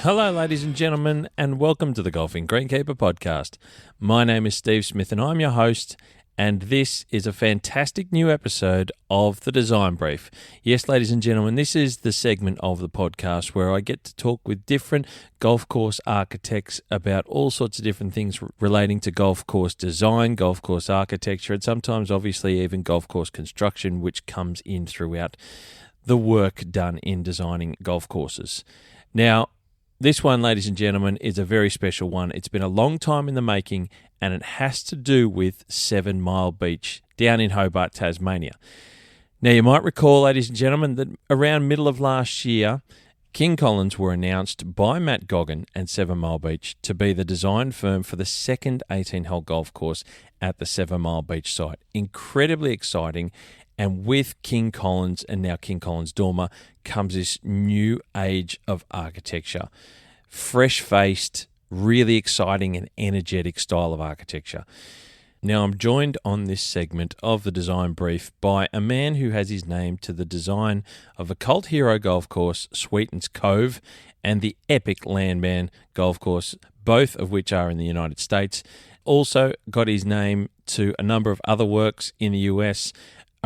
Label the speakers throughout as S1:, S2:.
S1: Hello, ladies and gentlemen, and welcome to the Golfing Greenkeeper podcast. My name is Steve Smith, and I'm your host, and this is a fantastic new episode of the Design Brief. Yes, ladies and gentlemen, this is the segment of the podcast where I get to talk with different golf course architects about all sorts of different things relating to golf course design, golf course architecture, and sometimes, obviously, even golf course construction, which comes in throughout the work done in designing golf courses. Now, this one, ladies and gentlemen, is a very special one. It's been a long time in the making, and it has to do with 7 Mile Beach down in Hobart, Tasmania. Now, you might recall, ladies and gentlemen, that around middle of last year, King Collins were announced by Matt Goggin and 7 Mile Beach to be the design firm for the second 18-hole golf course at the 7 Mile Beach site. Incredibly exciting. And with King Collins and now King Collins Dormer comes this new age of architecture. Fresh-faced, really exciting and energetic style of architecture. Now, I'm joined on this segment of the Design Brief by a man who has his name to the design of a cult hero golf course, Sweetens Cove, and the epic Landmand Golf Course, both of which are in the United States. Also got his name to a number of other works in the US.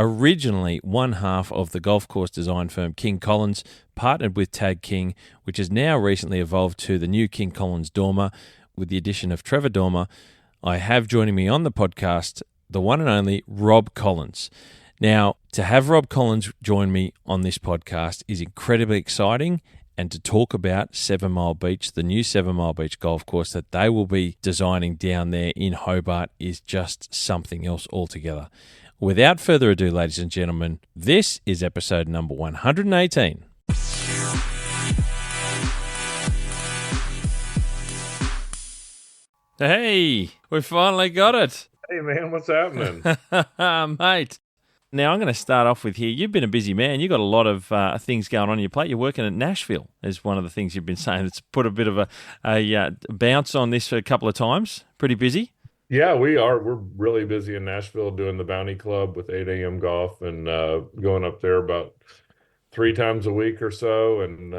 S1: Originally one half of the golf course design firm King Collins, partnered with Tag King, which has now recently evolved to the new King Collins Dormer with the addition of Trevor Dormer. I have joining me on the podcast the one and only Rob Collins. Now, to have Rob Collins join me on this podcast is incredibly exciting, and to talk about 7 Mile Beach, the new 7 Mile Beach golf course that they will be designing down there in Hobart, is just something else altogether. Without further ado, ladies and gentlemen, this is episode number 118. Hey, we finally got it.
S2: Hey, man, what's happening?
S1: Mate. Now, I'm going to start off with here. You've been a busy man. You've got a lot of things going on your plate. You're working at Nashville, is one of the things you've been saying. It's put a bit of a bounce on this a couple of times. Pretty busy.
S2: Yeah, we are. We're really busy in Nashville doing the Bounty Club with 8 a.m. golf and going up there about 3 times a week or so and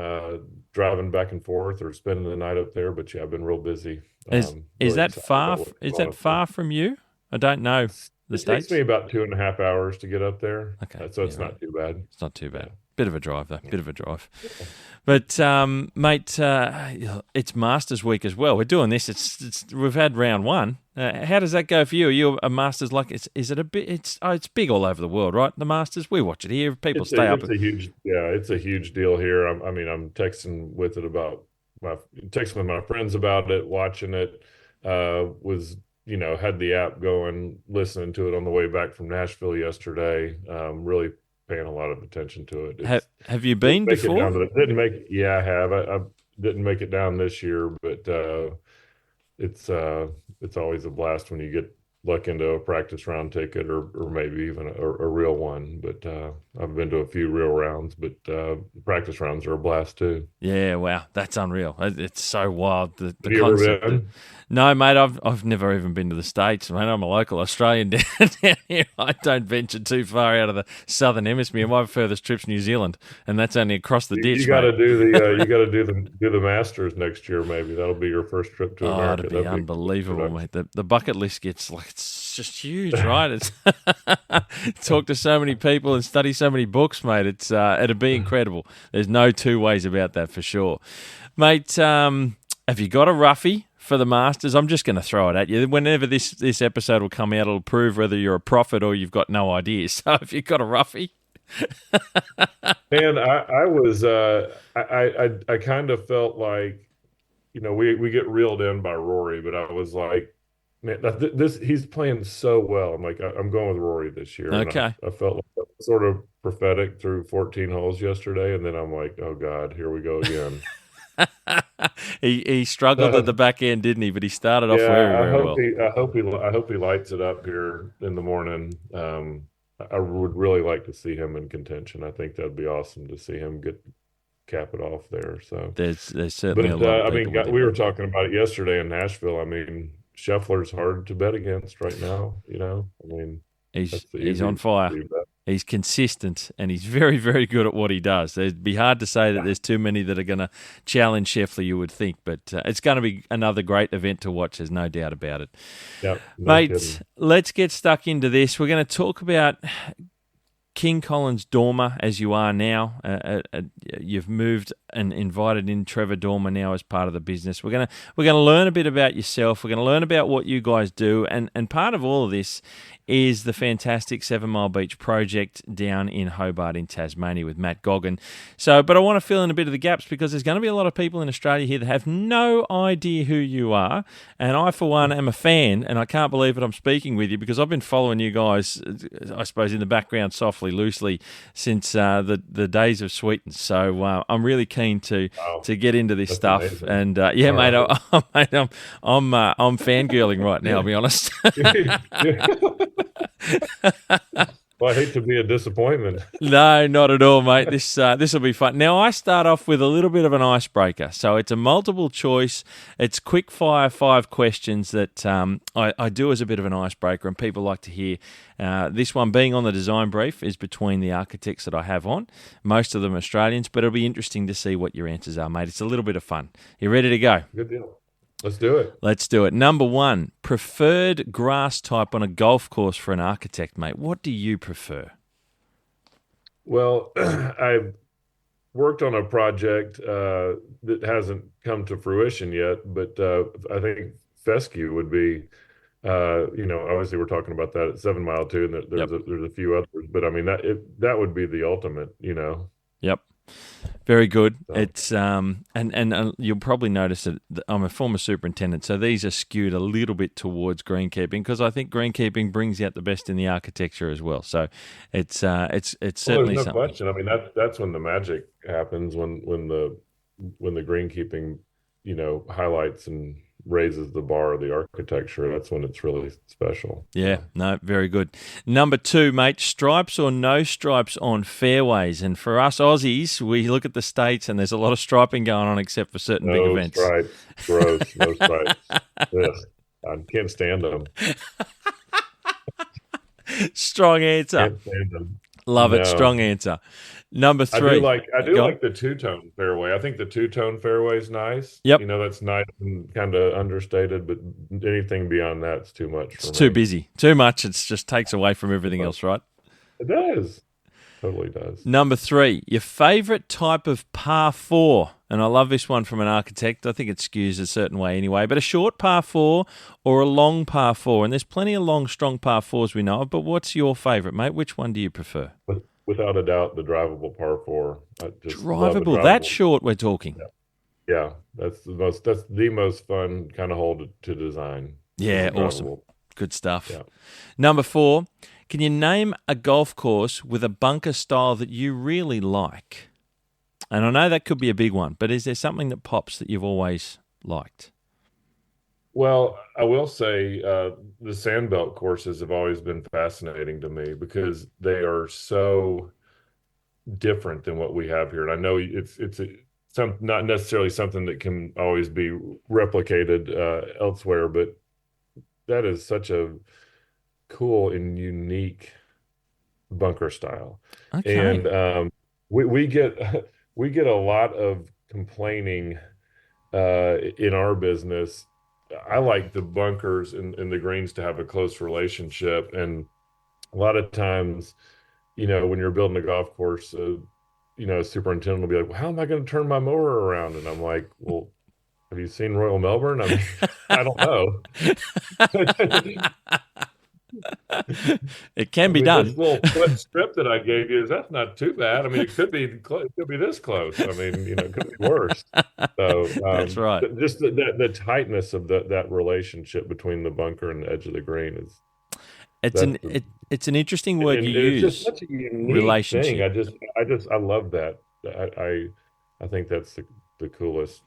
S2: driving back and forth or spending the night up there. But yeah, I've been real busy.
S1: Is that far? Is that far from you? I don't know the
S2: It
S1: States.
S2: takes me about 2.5 hours to get up there.
S1: Okay,
S2: So it's not too bad.
S1: It's not too bad. Bit of a drive, though. Bit of a drive. But, mate, it's Masters Week as well. We're doing this. We've had round one. How does that go for you? Are you a Masters like? Is it a bit? It's big all over the world, right? The Masters. We watch it here. People stay up.
S2: It's a huge deal here. I'm texting with my friends about it, watching it. Had the app going, listening to it on the way back from Nashville yesterday. Really paying a lot of attention to it.
S1: Have you been before?
S2: I have. I didn't make it down this year, but it's always a blast when you get luck into a practice round ticket or maybe even a real one. But I've been to a few real rounds, but practice rounds are a blast too.
S1: Yeah, wow, that's unreal. It's so wild. The
S2: Have you
S1: concept.
S2: ever been?
S1: No, mate, I've never even been to the States. Mate, I'm a local Australian down here. I don't venture too far out of the southern hemisphere. My furthest trip's New Zealand, and that's only across the ditch.
S2: You got to do the Masters next year. Maybe that'll be your first trip to America.
S1: It'd be unbelievable, mate. The bucket list gets it's just huge, right? It's talk to so many people and study so many books, mate. It'd be incredible. There's no two ways about that for sure, mate. Have you got a roughie for the Masters? I'm just going to throw it at you. Whenever this episode will come out, it'll prove whether you're a prophet or you've got no idea. So have you got a roughie?
S2: Man, I kind of felt like, we get reeled in by Rory, but I was like, man, he's playing so well. I'm like, I'm going with Rory this year.
S1: Okay.
S2: I felt like that was sort of prophetic through 14 holes yesterday, and then I'm like, oh God, here we go again.
S1: He struggled at the back end, didn't he? But he started off very well.
S2: I hope he lights it up here in the morning. I would really like to see him in contention. I think that'd be awesome to see him cap it off there. So
S1: there's certainly a lot of people
S2: we were talking about it yesterday in Nashville. I mean, Scheffler's hard to bet against right now. He's
S1: on fire. He's consistent, and he's very, very good at what he does. It'd be hard to say that there's too many that are going to challenge Scheffler, you would think, but it's going to be another great event to watch. There's no doubt about it.
S2: Yep,
S1: Mate,
S2: kidding.
S1: let's get stuck into this. We're going to talk about King Collins Dormer as you are now. You've moved and invited in Trevor Dormer now as part of the business. We're gonna learn a bit about yourself. We're gonna learn about what you guys do, and part of all of this is the fantastic 7 Mile Beach project down in Hobart in Tasmania with Matt Goggin. But I want to fill in a bit of the gaps because there's going to be a lot of people in Australia here that have no idea who you are, and I, for one, am a fan, and I can't believe that I'm speaking with you because I've been following you guys, I suppose, in the background softly, loosely, since the days of Sweetens. So I'm really keen to get into this stuff.
S2: Amazing.
S1: And yeah, mate, I'm fangirling right now, I'll be honest.
S2: Well, I hate to be a disappointment.
S1: No, not at all, mate. This will be fun. Now, I start off with a little bit of an icebreaker. So it's a multiple choice. It's quick fire 5 questions that I do as a bit of an icebreaker, and people like to hear. This one being on the design brief is between the architects that I have on. Most of them Australians, but it'll be interesting to see what your answers are, mate. It's a little bit of fun. You ready to go?
S2: Good deal. Let's do it.
S1: Let's do it. Number 1, preferred grass type on a golf course for an architect, mate. What do you prefer?
S2: Well, I've worked on a project that hasn't come to fruition yet, but I think fescue would be, obviously we're talking about that at 7 Mile too, and there's a few others, but I mean that would be the ultimate,
S1: Yep. Very good.
S2: So.
S1: It's and you'll probably notice that I'm a former superintendent, so these are skewed a little bit towards greenkeeping because I think greenkeeping brings out the best in the architecture as well. So it's certainly
S2: there's no
S1: something.
S2: question. I mean that's when the magic happens when the greenkeeping highlights and raises the bar of the architecture. That's when it's really special.
S1: Yeah, no, very good. Number 2, mate, stripes or no stripes on fairways. And for us Aussies, we look at the States and there's a lot of striping going on except for certain big events.
S2: No stripes. Gross. No stripes. Yes. I can't stand them.
S1: Strong answer.
S2: Can't stand them.
S1: Love it. Strong answer. Number 3.
S2: I do like the two-tone fairway. I think the two-tone fairway is nice.
S1: Yep.
S2: That's nice and kind of understated, but anything beyond that's too much for me.
S1: It's too busy. Too much. It just takes away from everything else, right?
S2: It does. Totally does.
S1: Number 3, your favorite type of par 4. And I love this one from an architect. I think it skews a certain way anyway. But a short par 4 or a long par 4. And there's plenty of long, strong par 4s we know of. But what's your favorite, mate? Which one do you prefer?
S2: Without a doubt, the drivable par 4.
S1: Drivable. That short we're talking.
S2: Yeah. That's the most fun kind of hole to design.
S1: Yeah, awesome. Good stuff.
S2: Yeah.
S1: Number 4, can you name a golf course with a bunker style that you really like? And I know that could be a big one, but is there something that pops that you've always liked?
S2: Well, I will say the sandbelt courses have always been fascinating to me because they are so different than what we have here. And I know it's not necessarily something that can always be replicated elsewhere, but that is such a cool and unique bunker style.
S1: Okay.
S2: And we get a lot of complaining in our business. I like the bunkers and the greens to have a close relationship. And a lot of times, when you're building a golf course, a superintendent will be like, well, how am I going to turn my mower around? And I'm like, well, have you seen Royal Melbourne? I mean, I don't know.
S1: It can be done.
S2: This little foot strip that I gave you, that's not too bad. I mean, it could be this close. I mean, it could be worse. So
S1: that's right.
S2: Just the tightness of that relationship between the bunker and the edge of the green is.
S1: It's an interesting word you use.
S2: It's just such a unique
S1: relationship.
S2: Thing. I love that. I think that's the coolest.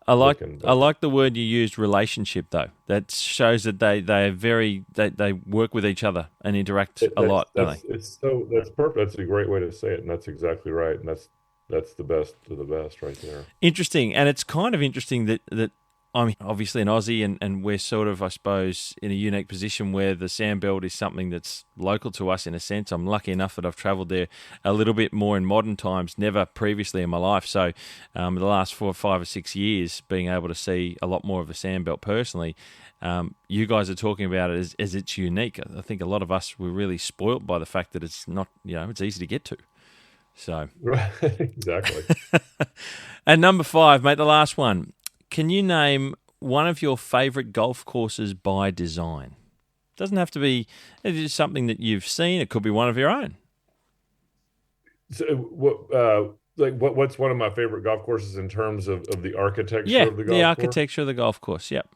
S1: I like the word you used, relationship, though. That shows that they work with each other and interact a lot, don't they?
S2: That's perfect. That's a great way to say it, and that's exactly right. And that's the best of the best right there.
S1: Interesting, and it's kind of interesting that I'm obviously an Aussie, and we're sort of, I suppose, in a unique position where the sandbelt is something that's local to us in a sense. I'm lucky enough that I've travelled there a little bit more in modern times, never previously in my life. So the last 4, 5 or 6 years, being able to see a lot more of the sandbelt personally, you guys are talking about it as it's unique. I think a lot of us were really spoilt by the fact that it's not, it's easy to get to. So
S2: Right, exactly.
S1: And number 5, mate, the last one. Can you name one of your favourite golf courses by design? Doesn't have to be just something that you've seen. It could be one of your own.
S2: So what's one of my favorite golf courses in terms of the architecture
S1: Yeah,
S2: of the
S1: the
S2: golf course?
S1: architecture of the golf course. Yep.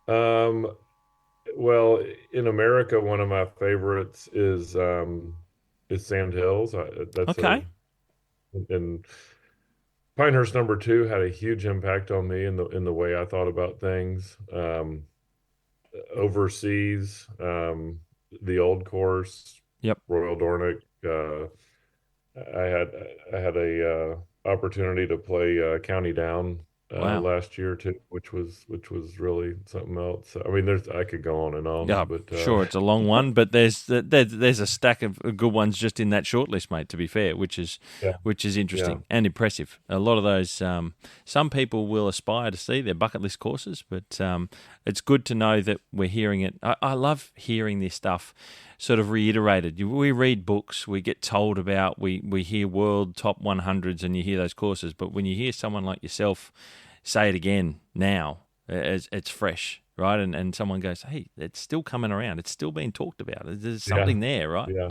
S2: Um, well, in America, one of my favorites is Sand Hills. That's a
S1: Okay.
S2: and Pinehurst number 2 had a huge impact on me in the way I thought about things. Overseas, the old course,
S1: Yep.
S2: Royal Dornick. I had I had a opportunity to play County Down
S1: Wow.
S2: last year too, which was really something else. I mean, I could go on and on,
S1: Yeah,
S2: but
S1: sure, it's a long one, but there's a stack of good ones just in that shortlist, mate. To be fair, which is
S2: yeah, yeah,
S1: interesting and impressive. A lot of those, some people will aspire to see their bucket list courses, but it's good to know that we're hearing it. I love hearing this stuff sort of reiterated. We read books, we get told about, we hear world top 100s, and you hear those courses, but when you hear someone like yourself say it again now, it's fresh. Right, and someone goes, "Hey, it's still coming around. It's still being talked about. There's
S2: yeah,
S1: something there, right?"
S2: yeah,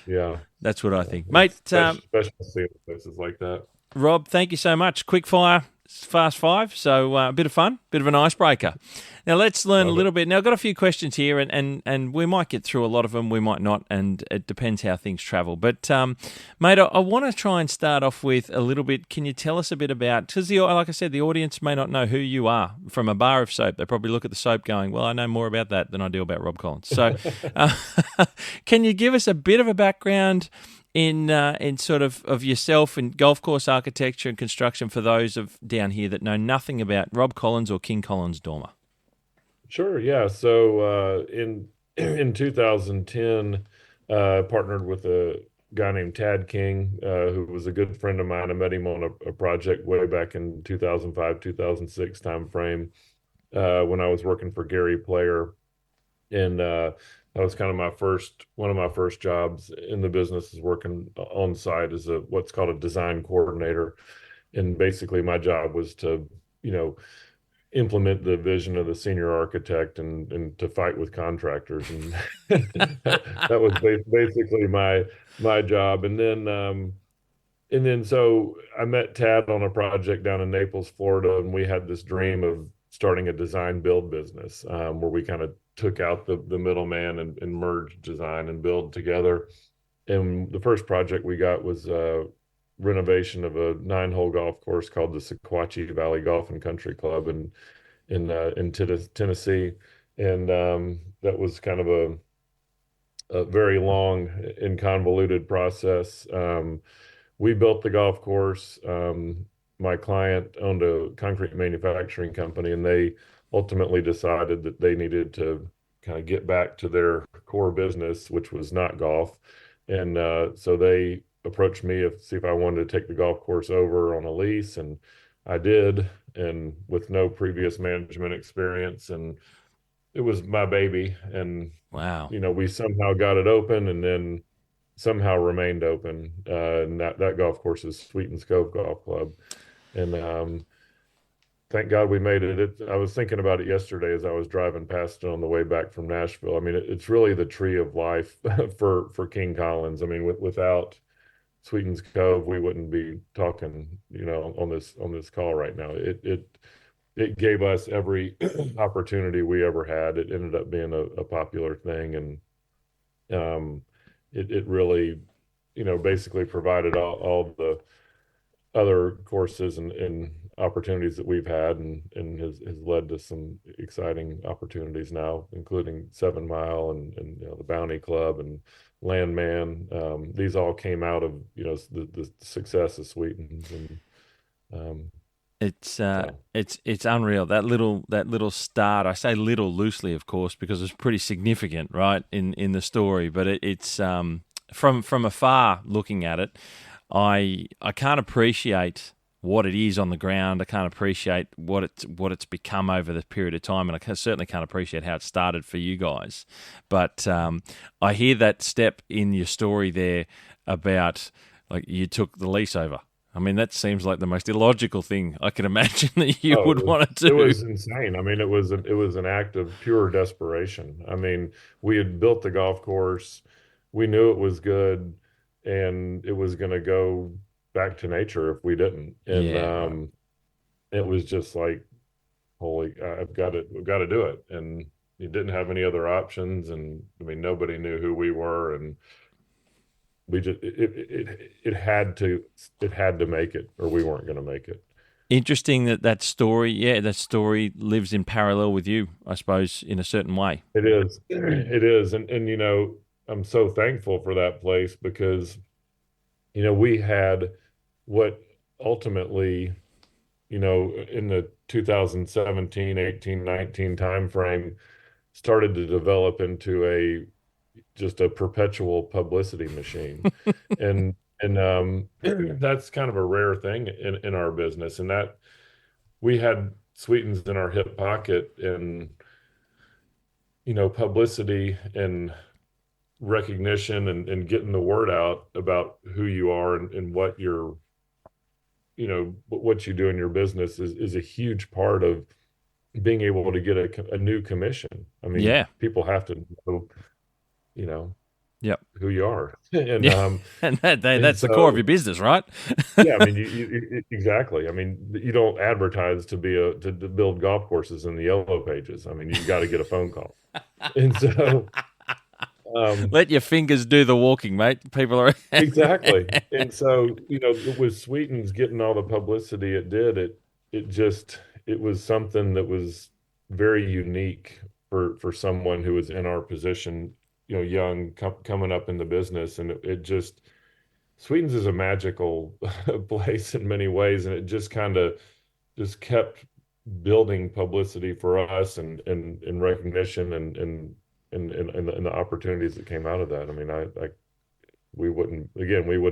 S2: yeah.
S1: That's what I think,
S2: It's
S1: mate.
S2: special seeing places like that.
S1: Rob, thank you so much. Quick fire, fast 5. So a bit of fun, bit of an icebreaker. Now let's learn a
S2: Love it.
S1: little bit. Now I've got a few questions here, and we might get through a lot of them. We might not, and it depends how things travel. But mate, I want to try and start off with a little bit. Can you tell us a bit about? Because like I said, the audience may not know who you are from a bar of soap. They probably look at the soap, going, "Well, I know more about that than I do about Rob Collins." So, uh, can you give us a bit of a background in sort of yourself and golf course architecture and construction for those of down here that know nothing about Rob Collins or King Collins Dormer?
S2: Sure, yeah. So in 2010, partnered with a guy named Tad King, who was a good friend of mine. I met him on a project way back in 2005, 2006 timeframe, when I was working for Gary Player, and that was kind of one of my first jobs in the business, is working on site as what's called a design coordinator. And basically, my job was to, you know, implement the vision of the senior architect and to fight with contractors, and that was basically my job. And then so I met Tad on a project down in Naples, Florida, and we had this dream of starting a design build business, where we kind of took out the middleman and merged design and build together. And the first project we got was renovation of a 9-hole golf course called the Sequatchie Valley Golf and Country Club in Tennessee. And that was kind of a very long and convoluted process. We built the golf course. My client owned a concrete manufacturing company, and they ultimately decided that they needed to kind of get back to their core business, which was not golf. And so they approached me to see if I wanted to take the golf course over on a lease, and I did, and with no previous management experience, and it was my baby. And
S1: Wow.
S2: we somehow got it open, and then somehow remained open. And that golf course is Sweetens Cove Golf Club, and thank God we made it. I was thinking about it yesterday as I was driving past it on the way back from Nashville. I mean, it's really the tree of life for King Collins. I mean, without Sweetens Cove, we wouldn't be talking, on this call right now. It gave us every opportunity we ever had. It ended up being a popular thing, and it really, basically provided all the other courses and opportunities that we've had, and has led to some exciting opportunities now, including 7 Mile and the Bounty Club and Landmand. These all came out of the success of Sweetens, and um,
S1: It's unreal, that little start. I say little loosely, of course, because it's pretty significant, right, in the story. But it's from afar looking at it, I can't appreciate what it is on the ground. I can't appreciate what it's become over the period of time, and certainly can't appreciate how it started for you guys. But I hear that step in your story there about like you took the lease over. I mean, that seems like the most illogical thing I can imagine that you would want to do.
S2: It was insane. I mean, it was an act of pure desperation. I mean, we had built the golf course, we knew it was good, and it was going to go back to nature if we didn't. And
S1: Yeah, right.
S2: it was just like, holy, we've got to do it. And you didn't have any other options. And I mean, nobody knew who we were, and we just it had to make it, or we weren't going to make it.
S1: Interesting that story lives in parallel with you, I suppose, in a certain way.
S2: It is, it is, and I'm so thankful for that place because we had what ultimately, in the 2017, 18, 19 timeframe started to develop into just a perpetual publicity machine. And that's kind of a rare thing in our business, and that we had Sweetens in our hip pocket, and publicity and recognition and getting the word out about who you are and what what you do in your business is a huge part of being able to get a new commission. I mean,
S1: Yeah.
S2: people have to know, you know,
S1: Yep.
S2: who you are. And
S1: Yeah. And that's the core of
S2: so,
S1: your business, right?
S2: yeah, I mean, exactly. I mean, you don't advertise to build golf courses in the yellow pages. I mean, you got to get a phone call. And so,
S1: Let your fingers do the walking, mate. People are
S2: exactly. And so, with Sweetens getting all the publicity it did, it was something that was very unique for someone who was in our position, young, coming up in the business. And it just, Sweetens is a magical place in many ways. And it just kind of just kept building publicity for us and recognition and the opportunities that came out of that. I mean, we would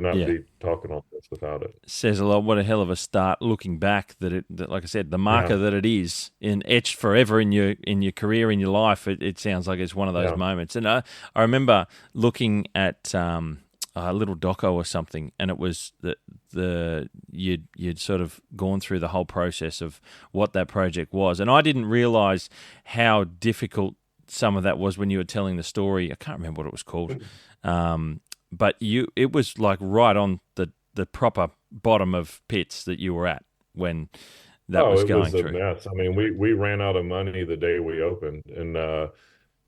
S2: not
S1: yeah.
S2: be talking on this without it.
S1: Says a lot. What a hell of a start. Looking back, that like I said, the
S2: Yeah,
S1: marker that it is etched forever in your career, in your life. It sounds like it's one of those
S2: yeah.
S1: moments. And I remember looking at a little doco or something, and it was you'd sort of gone through the whole process of what that project was, and I didn't realize how difficult some of that was when you were telling the story. I can't remember what it was called. But it was like right on the proper bottom of pits that you were at when that
S2: Oh,
S1: was
S2: it
S1: going
S2: was a
S1: through.
S2: mess. I mean, we ran out of money the day we opened, and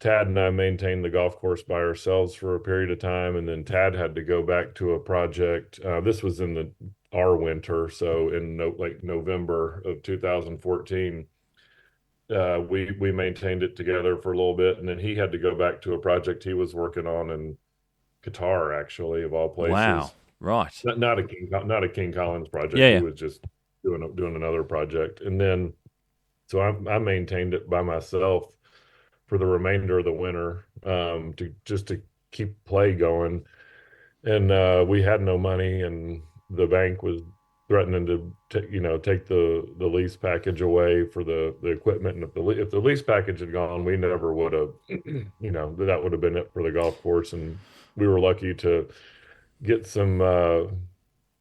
S2: Tad and I maintained the golf course by ourselves for a period of time, and then Tad had to go back to a project. This was in our winter, so in like November of 2014. We maintained it together for a little bit, and then he had to go back to a project he was working on in Qatar, actually, of all
S1: Wow.
S2: places.
S1: Right.
S2: Not a King Collins project.
S1: Yeah.
S2: He
S1: Yeah.
S2: was just doing another project, and then so I maintained it by myself for the remainder of the winter, to keep play going. And we had no money, and the bank was threatening to take the lease package away for the equipment. And if the lease package had gone, we never would have, that would have been it for the golf course. And we were lucky to get some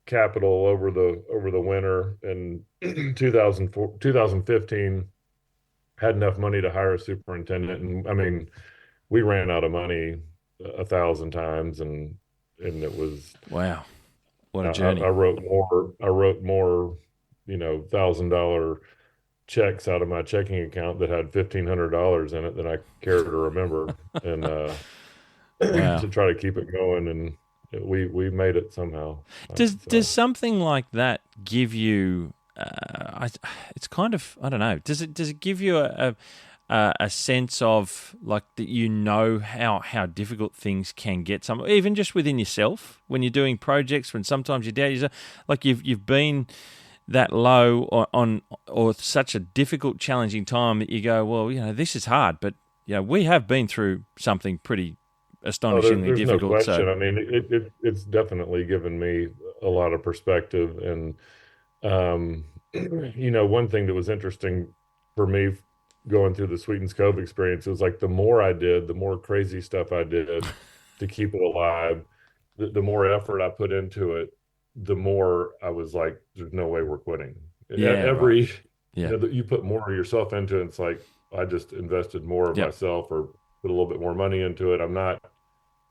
S2: capital over the winter. And 2015 had enough money to hire a superintendent. And I mean, we ran out of money 1,000 times, and it was,
S1: Wow. What a
S2: I
S1: journey.
S2: wrote more, $1,000 checks out of my checking account that had $1,500 in it than I care to remember, and
S1: Wow.
S2: to try to keep it going. And we made it somehow.
S1: Does
S2: So
S1: something like that give you? It's kind of, I don't know. Does it give you a sense of like that, how difficult things can get, some even just within yourself when you're doing projects, when sometimes you doubt yourself, like you've been that low or such a difficult, challenging time that you go, well, this is hard, but we have been through something pretty
S2: Oh,
S1: astonishingly
S2: there's no
S1: difficult. So
S2: question. I mean, it's definitely given me a lot of perspective. And, um, one thing that was interesting for me going through the Sweetens Cove experience was like the more I did, the more crazy stuff I did to keep it alive, the more effort I put into it, the more I was like, there's no way we're quitting.
S1: yeah, right,
S2: Every,
S1: yeah,
S2: that you put more of yourself into it, it's like I just invested more of
S1: yep,
S2: myself or put a little bit more money into it.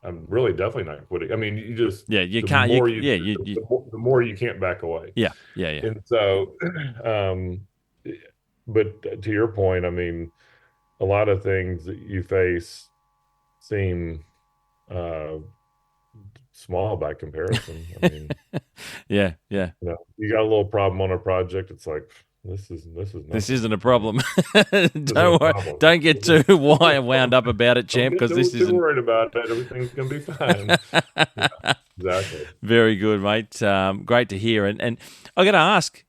S2: I'm really definitely not quitting. I mean, you just
S1: yeah. You
S2: the
S1: can't, you
S2: more you
S1: yeah,
S2: do, the more you can't back away.
S1: yeah, yeah, yeah.
S2: And so, um, but to your point, I mean, a lot of things that you face seem uh, small by comparison. I mean,
S1: Yeah, yeah.
S2: you got a little problem on a project. It's like this is
S1: This
S2: nothing.
S1: isn't a
S2: I mean,
S1: problem.
S2: this isn't a
S1: Don't worry.
S2: problem.
S1: Don't get too wound up about it,
S2: Don't
S1: champ,
S2: get
S1: because this
S2: too
S1: isn't.
S2: worried about it. Everything's gonna be fine. Yeah, exactly.
S1: Very good, mate. Great to hear. And I got to ask,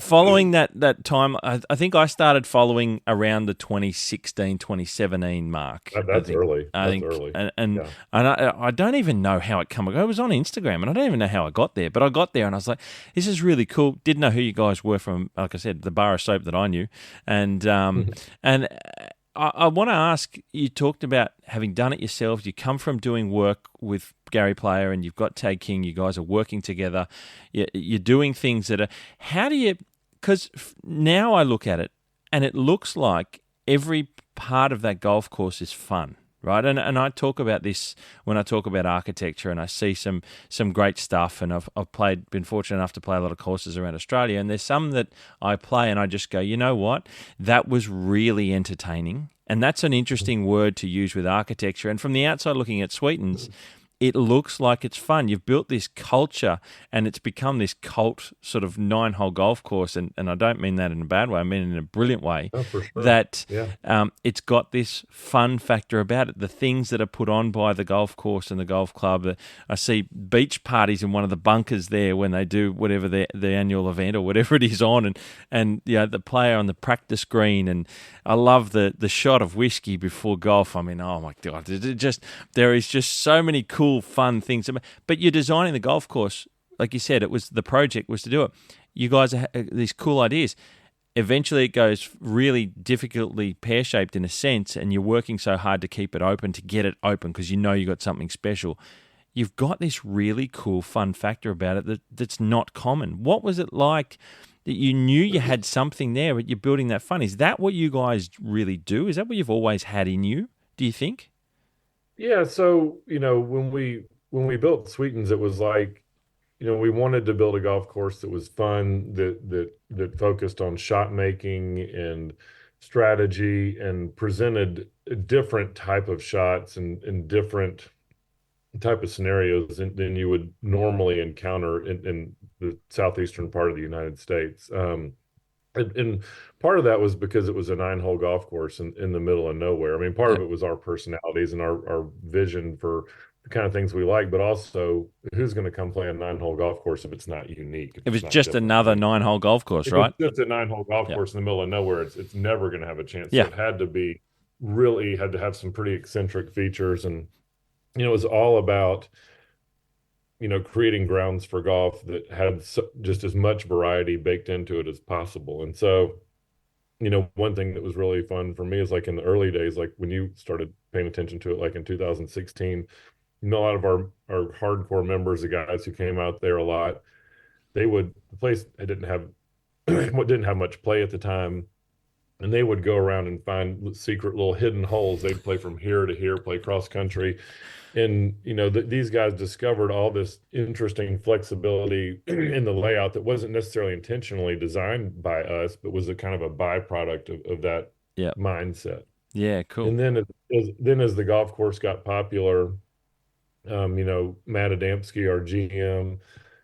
S1: following that time, I think I started following around the 2016, 2017 mark.
S2: That's early.
S1: I
S2: That's
S1: think,
S2: early.
S1: and
S2: Yeah.
S1: I don't even know how it come. It was on Instagram, and I don't even know how I got there. But I got there, and I was like, "This is really cool." Didn't know who you guys were from. Like I said, the bar of soap that I knew, and I want to ask. You talked about having done it yourselves. You come from doing work with Gary Player, and you've got Tag King. You guys are working together. You're doing things that are. How do you? Because now I look at it, and it looks like every part of that golf course is fun, right? And I talk about this when I talk about architecture, and I see some great stuff. And I've been fortunate enough to play a lot of courses around Australia, and there's some that I play, and I just go, you know what, that was really entertaining. And that's an interesting word to use with architecture. And from the outside looking at Sweetens, it looks like it's fun. You've built this culture, and it's become this cult sort of 9-hole golf course. And I don't mean that in a bad way. I mean it in a brilliant way.
S2: Oh, for sure.
S1: That
S2: Yeah.
S1: it's got this fun factor about it. The things that are put on by the golf course and the golf club. I see beach parties in one of the bunkers there when they do whatever the annual event or whatever it is on, and the player on the practice green. And I love the shot of whiskey before golf. I mean, oh my God, there is just so many cool, fun things. But you're designing the golf course, like you said, the project was to do it. You guys have these cool ideas. Eventually it goes really difficultly pear-shaped in a sense, and you're working so hard to keep it open, to get it open, because you got something special. You've got this really cool, fun factor about it that's not common. What was it like that you knew you had something there, but you're building that fun? Is that what you guys really do? Is that what you've always had in you, do you think?
S2: Yeah, so when we built Sweetens, it was like, we wanted to build a golf course that was fun, that focused on shot making and strategy and presented a different type of shots and different type of scenarios than you would normally encounter in the southeastern part of the United States. And part of that was because it was a 9-hole golf course in the middle of nowhere. I mean, part of
S1: Yep.
S2: it was our personalities and our vision for the kind of things we like, but also who's going to come play a 9-hole golf course if it's not unique, if
S1: It was
S2: it's not
S1: just
S2: different,
S1: another
S2: right?
S1: 9-hole golf course,
S2: If it's
S1: right?
S2: just a 9-hole golf
S1: Yeah.
S2: course in the middle of nowhere, it's never going to have a chance. So
S1: Yeah.
S2: it had to have some pretty eccentric features. And, it was all about, creating grounds for golf that had just as much variety baked into it as possible. And so, one thing that was really fun for me is like in the early days, like when you started paying attention to it, like in 2016, a lot of our hardcore members, the guys who came out there a lot, the place didn't have didn't have much play at the time, and they would go around and find secret little hidden holes. They'd play from here to here, play cross country, and these guys discovered all this interesting flexibility in the layout that wasn't necessarily intentionally designed by us, but was a kind of a byproduct of that
S1: Yeah.
S2: mindset.
S1: Yeah, cool.
S2: And then as the golf course got popular, Matt Adamski, our GM,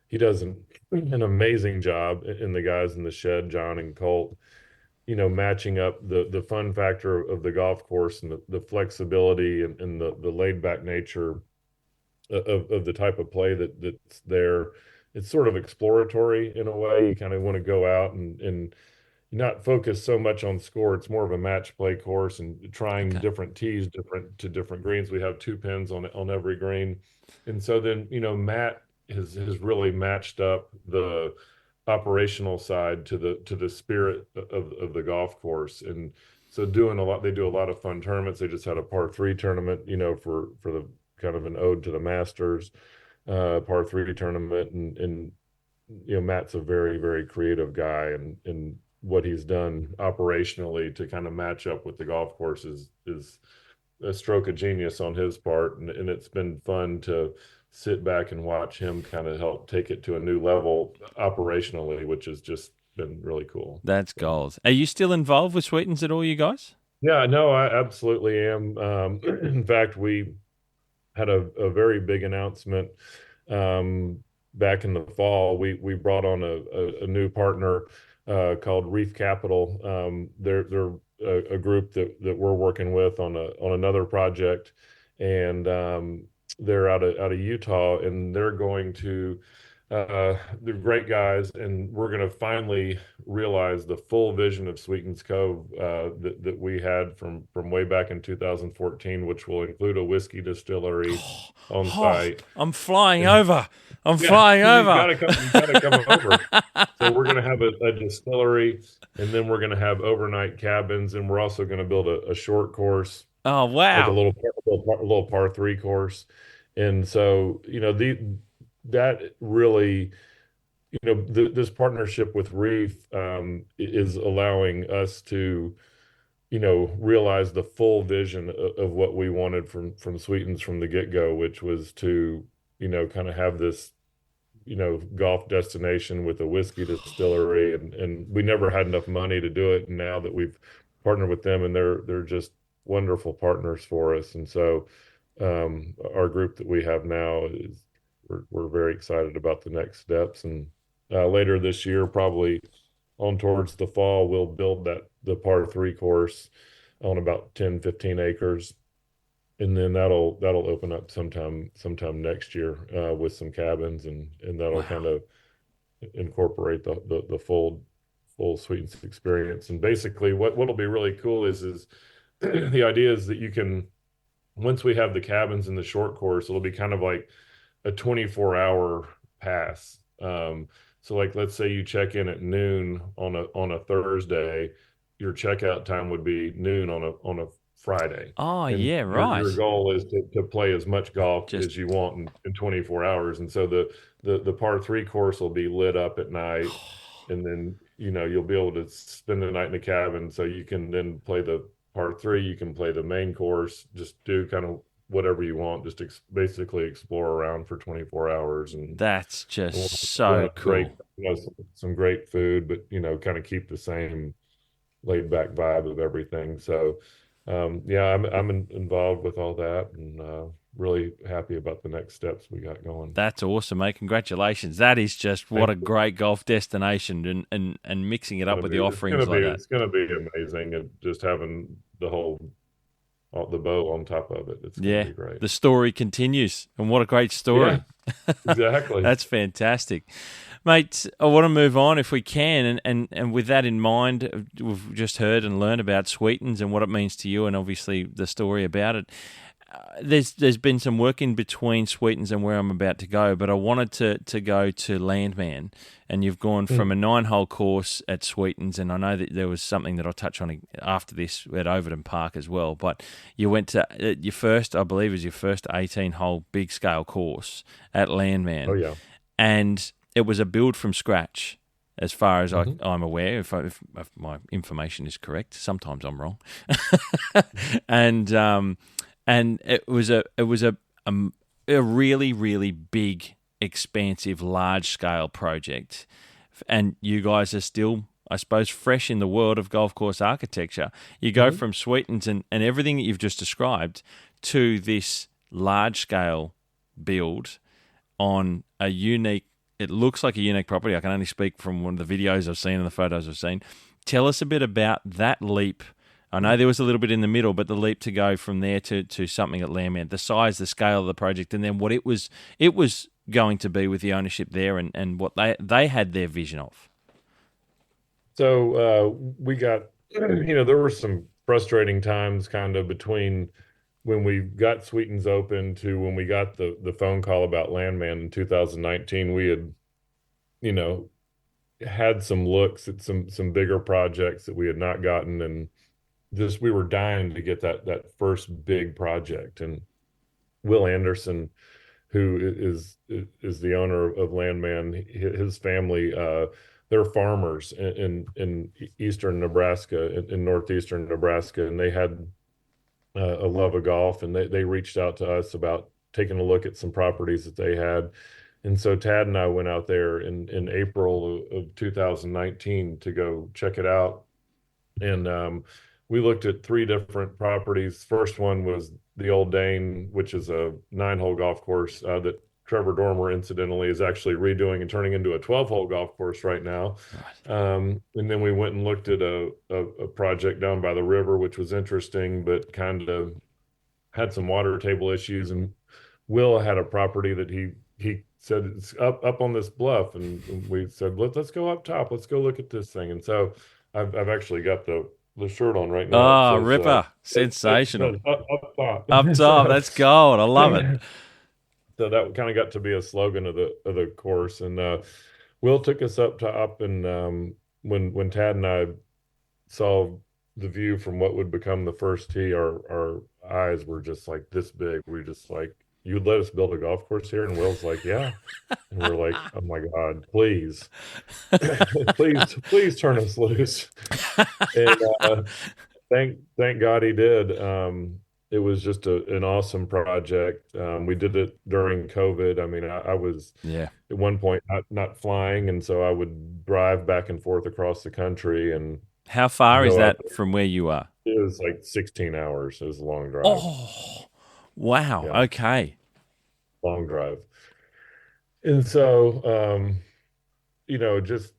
S2: he does an amazing job, in the guys in the shed, John and Colt, matching up the fun factor of the golf course and the flexibility and the laid back nature of the type of play that's there, it's sort of exploratory in a way. You kind of want to go out and not focus so much on score. It's more of a match play course and trying
S1: Okay.
S2: different tees, different greens. We have 2 pins on every green, and so then Matt has really matched up the operational side to the spirit of the golf course. And so they do a lot of fun tournaments. They just had a par 3 tournament, for the kind of an ode to the Masters, par 3 tournament. And Matt's a very, very creative guy, and what he's done operationally to kind of match up with the golf course is a stroke of genius on his part. And it's been fun to sit back and watch him kind of help take it to a new level operationally, which has just been really cool.
S1: That's
S2: So,
S1: gold. Are you still involved with Sweetens at all, you guys?
S2: yeah, no, I absolutely am. In fact, we had a very big announcement back in the fall. We brought on a new partner called Reef Capital. They're a group that we're working with on another project, and they're out of Utah, and they're going to they're great guys, and we're going to finally realize the full vision of Sweetens Cove that we had from way back in 2014, which will include a whiskey distillery on
S1: Oh,
S2: site.
S1: I'm flying
S2: And
S1: over. I'm
S2: yeah,
S1: flying
S2: you
S1: over.
S2: gotta come. You gotta come over. So we're gonna have a distillery, and then we're gonna have overnight cabins, and we're also gonna build a short course,
S1: Oh,
S2: like a
S1: wow.
S2: little par 3 course. And so that really, this partnership with Reef is allowing us to realize the full vision of what we wanted from Sweetens from the get-go, which was to kind of have this golf destination with a whiskey distillery, and we never had enough money to do it. And now that we've partnered with them, and they're just wonderful partners for us. And so our group that we have now is we're very excited about the next steps. And later this year, probably on towards the fall, we'll build the par 3 course on about 10-15 acres, and then that'll open up sometime next year with some cabins, and that'll
S1: Wow.
S2: kind of incorporate the full Sweetens experience. And basically, what'll be really cool is the idea is that you can, once we have the cabins in the short course, it'll be kind of like a 24-hour pass. So like, let's say you check in at noon on a Thursday, your checkout time would be noon on a Friday.
S1: Oh,
S2: And
S1: yeah,
S2: your
S1: right.
S2: goal is to play as much golf
S1: Just,
S2: as you want in 24 hours. And so the par 3 course will be lit up at night, and then you'll be able to spend the night in the cabin, so you can then play the par 3, you can play the main course, just do kind of whatever you want, just basically explore around for 24 hours. And
S1: that's
S2: we'll,
S1: just
S2: we'll
S1: so
S2: have great,
S1: cool.
S2: some great food, but kind of keep the same laid back vibe of everything. So yeah, I'm involved with all that, and really happy about the next steps we got going.
S1: That's awesome, mate. Congratulations. That is just what
S2: Thank
S1: a
S2: you.
S1: great golf destination, and mixing it up with the offerings like that.
S2: It's gonna be amazing, and just having the bow on top of it. It's gonna
S1: Yeah,
S2: be great.
S1: the story continues, and what a great
S2: Yeah,
S1: story.
S2: exactly.
S1: That's fantastic. Mate, I want to move on if we can, and with that in mind, we've just heard and learned about Sweetens and what it means to you, and obviously the story about it. There's been some work in between Sweetens and where I'm about to go, but I wanted to go to Landmand, and you've gone from a 9-hole course at Sweetens, and I know that there was something that I'll touch on after this at Overton Park as well, but you went to your first, I believe, is your first 18-hole big scale course at
S2: Oh
S1: Landmand,
S2: yeah.
S1: and it was a build from scratch. As far as
S2: Hmm.
S1: I'm aware, if my information is correct, sometimes I'm wrong, and and a really, really big, expansive, large scale project, and you guys are still, I suppose, fresh in the world of golf course architecture. You go
S2: Hmm.
S1: from Sweetens and everything that you've just described to this large scale build on a unique, it looks like a unique property. I can only speak from one of the videos I've seen and the photos I've seen. Tell us a bit about that leap. I know there was a little bit in the middle, but the leap to go from there to something at Landmand, the size, the scale of the project, and then what it was going to be with the ownership there and what they had their vision of?
S2: So we got, there were some frustrating times kind of between when we got Sweetens open to when we got the phone call about Landmand in 2019. We had, you know, had some looks at some bigger projects that we had not gotten, and just we were dying to get that first big project. And Will Anderson, who is the owner of Landman, his family, they're farmers in eastern Nebraska, in northeastern Nebraska, and they had a love of golf, and they reached out to us about taking a look at some properties that they had. And so Tad and I went out there in April of 2019 to go check it out. And we looked at three different properties. First one was the Old Dane, which is a 9-hole golf course that Trevor Dormer, incidentally, is actually redoing and turning into a 12-hole golf course right now. And then we went and looked at a project down by the river, which was interesting, but kind of had some water table issues. And Will had a property that he said it's up on this bluff, and we said let's go up top, let's go look at this thing. And so I've actually got the shirt on right now.
S1: Oh, Ripper. Sensational.
S2: Up top.
S1: Up top. That's gold. I love it.
S2: So that kind of got to be a slogan of the course. And Will took us up top, and when Tad and I saw the view from what would become the first tee, our eyes were just like this big. We were just like, you'd let us build a golf course here? And Will's like, yeah. And we're like, oh my God, please, please turn us loose. And thank God he did. It was just an awesome project. We did it during COVID. I mean, I was at one point not flying, and so I would drive back and forth across the country. And
S1: how far is that from where you are?
S2: It was like 16 hours. It was a long drive.
S1: Oh, wow. Yeah. Okay.
S2: Long drive. And so, just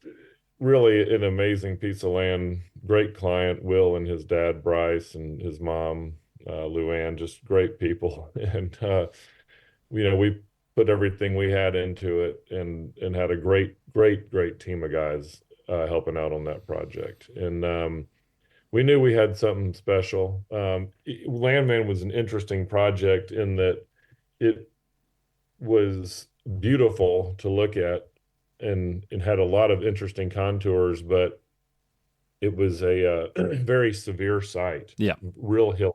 S2: really an amazing piece of land. Great client, Will, and his dad, Bryce, and his mom, Luann, just great people. And, we put everything we had into it, and had a great team of guys helping out on that project. And we knew we had something special. Landman was an interesting project in that it was beautiful to look at and had a lot of interesting contours, but it was a very severe site.
S1: Yeah.
S2: Real hilly.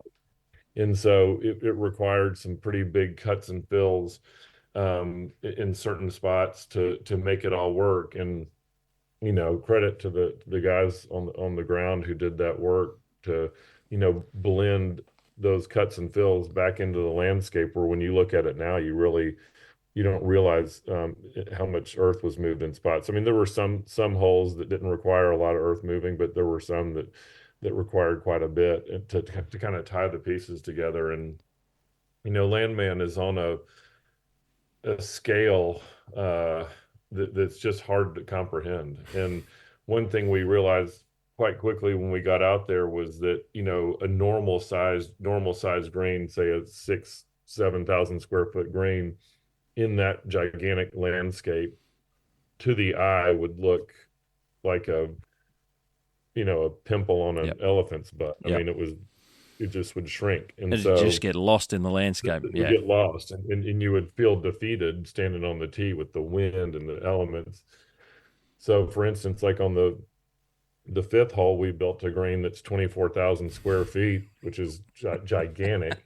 S2: And so it required some pretty big cuts and fills in certain spots to make it all work. And credit to the guys on the ground who did that work to blend those cuts and fills back into the landscape, where when you look at it now, you don't realize how much earth was moved in spots. I mean, there were some holes that didn't require a lot of earth moving, but there were some that required quite a bit to kind of tie the pieces together. And Landman is on a scale that's just hard to comprehend. And one thing we realized quite quickly when we got out there was that a normal sized green, say a 6,000-7,000 square foot green, in that gigantic landscape, to the eye would look like a pimple on an elephant's butt. I mean, it just would shrink. And so
S1: just get lost in the landscape.
S2: You get lost, and you would feel defeated standing on the tee with the wind and the elements. So for instance, like on the fifth hole, we built a green that's 24,000 square feet, which is gigantic.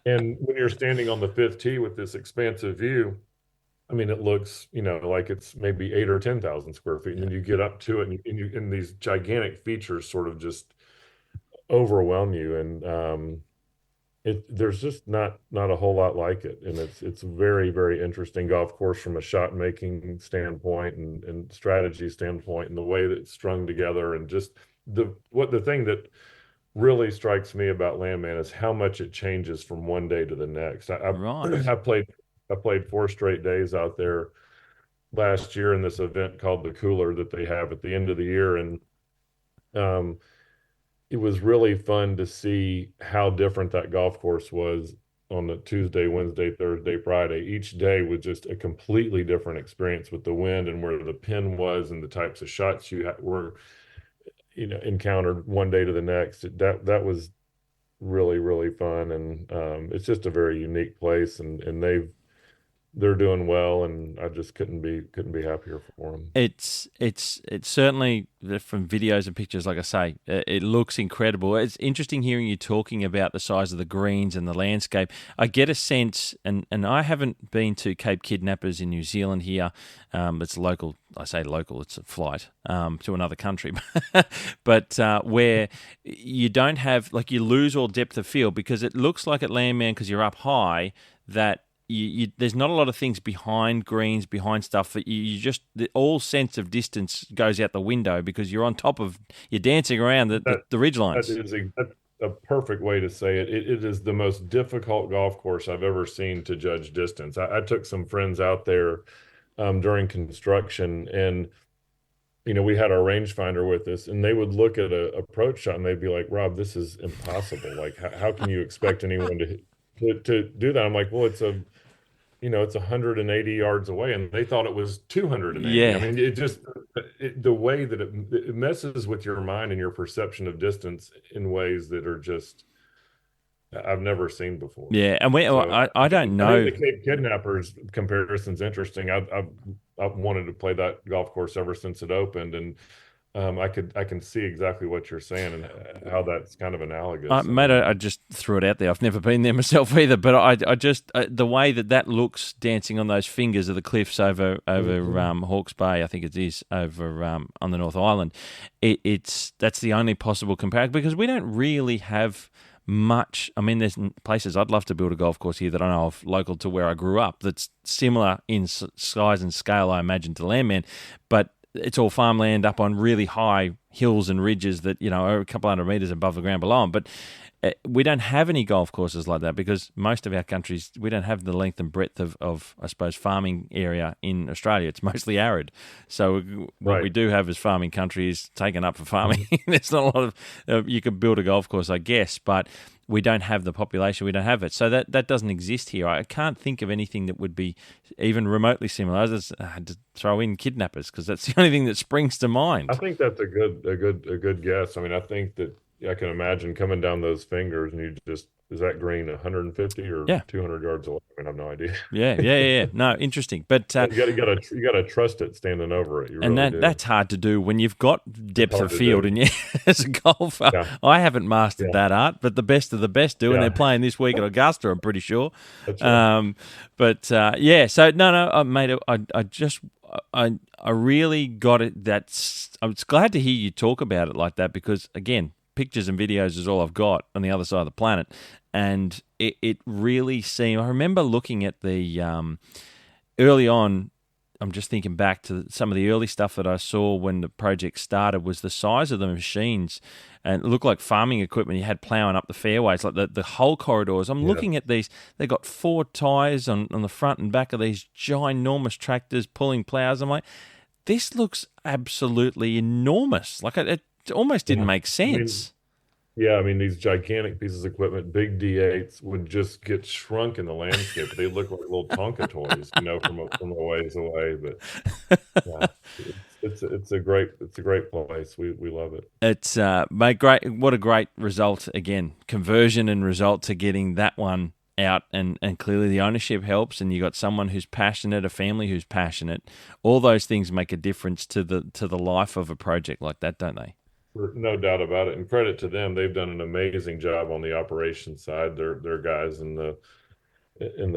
S2: And when you're standing on the fifth tee with this expansive view, I mean, it looks, like it's maybe 8,000 or 10,000 square feet. And then you get up to it, and these gigantic features sort of just overwhelm you. And there's just not a whole lot like it. And it's a very, very interesting golf course from a shot making standpoint and strategy standpoint, and the way that it's strung together. And just the thing that really strikes me about Landman is how much it changes from one day to the next. I played 4 straight days out there last year in this event called the Cooler that they have at the end of the year. And it was really fun to see how different that golf course was on the Tuesday, Wednesday, Thursday, Friday. Each day was just a completely different experience with the wind and where the pin was and the types of shots were, encountered one day to the next. That was really, really fun. And it's just a very unique place, and they're doing well, and I just couldn't be happier for them.
S1: It's certainly from videos and pictures, like I say, it looks incredible. It's interesting hearing you talking about the size of the greens and the landscape. I get a sense, and I haven't been to Cape Kidnappers in New Zealand here. It's local. I say local. It's a flight to another country, but where you don't have, like, you lose all depth of field because it looks like at Landmand, because you're up high, that there's not a lot of things behind greens, behind stuff that you just, all sense of distance goes out the window because you're on top of, you're dancing around the ridge lines.
S2: That's a perfect way to say it. It is the most difficult golf course I've ever seen to judge distance. I took some friends out there during construction, and we had our rangefinder with us, and they would look at a approach shot and they'd be like, "Rob, this is impossible. Like, how can you expect anyone to do that?" I'm like, "Well, it's 180 yards away," and they thought it was 280.
S1: Yeah.
S2: I mean, the way that it messes with your mind and your perception of distance in ways that are just I've never seen before.
S1: Yeah, and I don't know.
S2: I think the Cape Kidnappers comparison's interesting. I've wanted to play that golf course ever since it opened, and I can see exactly what you're saying and how that's kind of analogous.
S1: Mate, I just threw it out there. I've never been there myself either, but I just the way that looks dancing on those fingers of the cliffs over Hawke's Bay, I think it is, over on the North Island. That's the only possible comparison because we don't really have much. I mean, there's places I'd love to build a golf course here that I know of local to where I grew up that's similar in size and scale, I imagine, to Landmand, but it's all farmland up on really high hills and ridges that, are a couple hundred meters above the ground below them. But we don't have any golf courses like that because most of our countries, we don't have the length and breadth of I suppose, farming area in Australia. It's mostly arid. So what we do have as farming country is taken up for farming. There's not a lot of, you could build a golf course, I guess, but we don't have the population. We don't have it. So that doesn't exist here. I can't think of anything that would be even remotely similar. I just had to throw in Kidnappers because that's the only thing that springs to mind.
S2: I think that's a good guess. I mean, I think that I can imagine coming down those fingers and is that green 150 or 200 yards away? I mean, I have no idea.
S1: Yeah. No, interesting. But
S2: you gotta trust it standing over it.
S1: That's hard to do when you've got depth of field. And as a golfer, I haven't mastered that art, but the best of the best do, and they're playing this week at Augusta, I'm pretty sure.
S2: That's right.
S1: So no, mate, I really got it. I was glad to hear you talk about it like that because, again, pictures and videos is all I've got on the other side of the planet, and it really seemed. I remember looking at the early on. I'm just thinking back to some of the early stuff that I saw when the project started. Was the size of the machines, and it looked like farming equipment. You had ploughing up the fairways, like the whole corridors. I'm looking at these. They got 4 tyres on the front and back of these ginormous tractors pulling ploughs. I'm like, this looks absolutely enormous. Like it almost didn't make sense.
S2: I mean, these gigantic pieces of equipment, big D8s, would just get shrunk in the landscape. They look like little Tonka toys, from a ways away. But it's a great place. We love it.
S1: It's mate, great. What a great result again. Conversion and result to getting that one out, and clearly the ownership helps, and you got someone who's passionate, a family who's passionate. All those things make a difference to the life of a project like that, don't they?
S2: No doubt about it. And credit to them. They've done an amazing job on the operations side. Their guys in the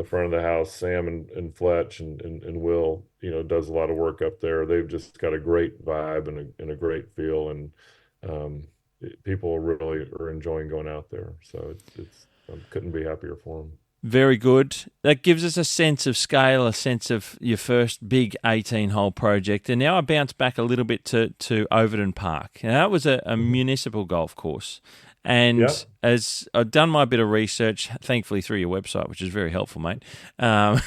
S2: front of the house, Sam and Fletch and Will, does a lot of work up there. They've just got a great vibe and a great feel, and people really are enjoying going out there. So it's I couldn't be happier for them.
S1: Very good. That gives us a sense of scale, a sense of your first big 18-hole project. And now I bounce back a little bit to Overton Park. Now, that was a municipal golf course. And as I've done my bit of research, thankfully through your website, which is very helpful, mate, and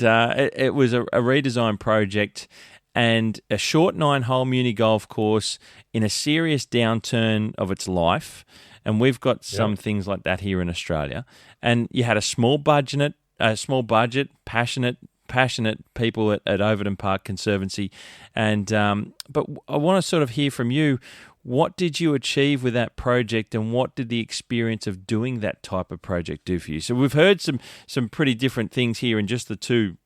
S1: it was a redesign project. and a short 9-hole muni golf course in a serious downturn of its life. And we've got some things like that here in Australia. And you had a small budget, passionate people at Overton Park Conservancy. And but I want to sort of hear from you. What did you achieve with that project, and what did the experience of doing that type of project do for you? So we've heard some pretty different things here in just the two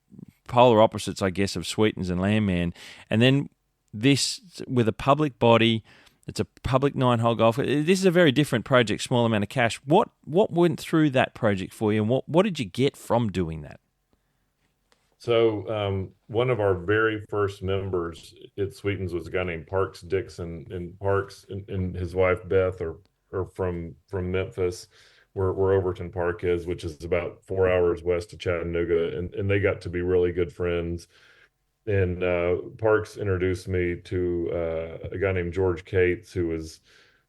S1: polar opposites, I guess, of Sweetens and Landmand. And then this with a public body, it's a public 9-hole golf. This is a very different project, small amount of cash. What went through that project for you, and what did you get from doing that?
S2: So one of our very first members at Sweetens was a guy named Parks Dixon, and Parks and his wife Beth are from Memphis, where Overton Park is, which is about 4 hours west of Chattanooga, and they got to be really good friends. And Parks introduced me to a guy named George Cates, who was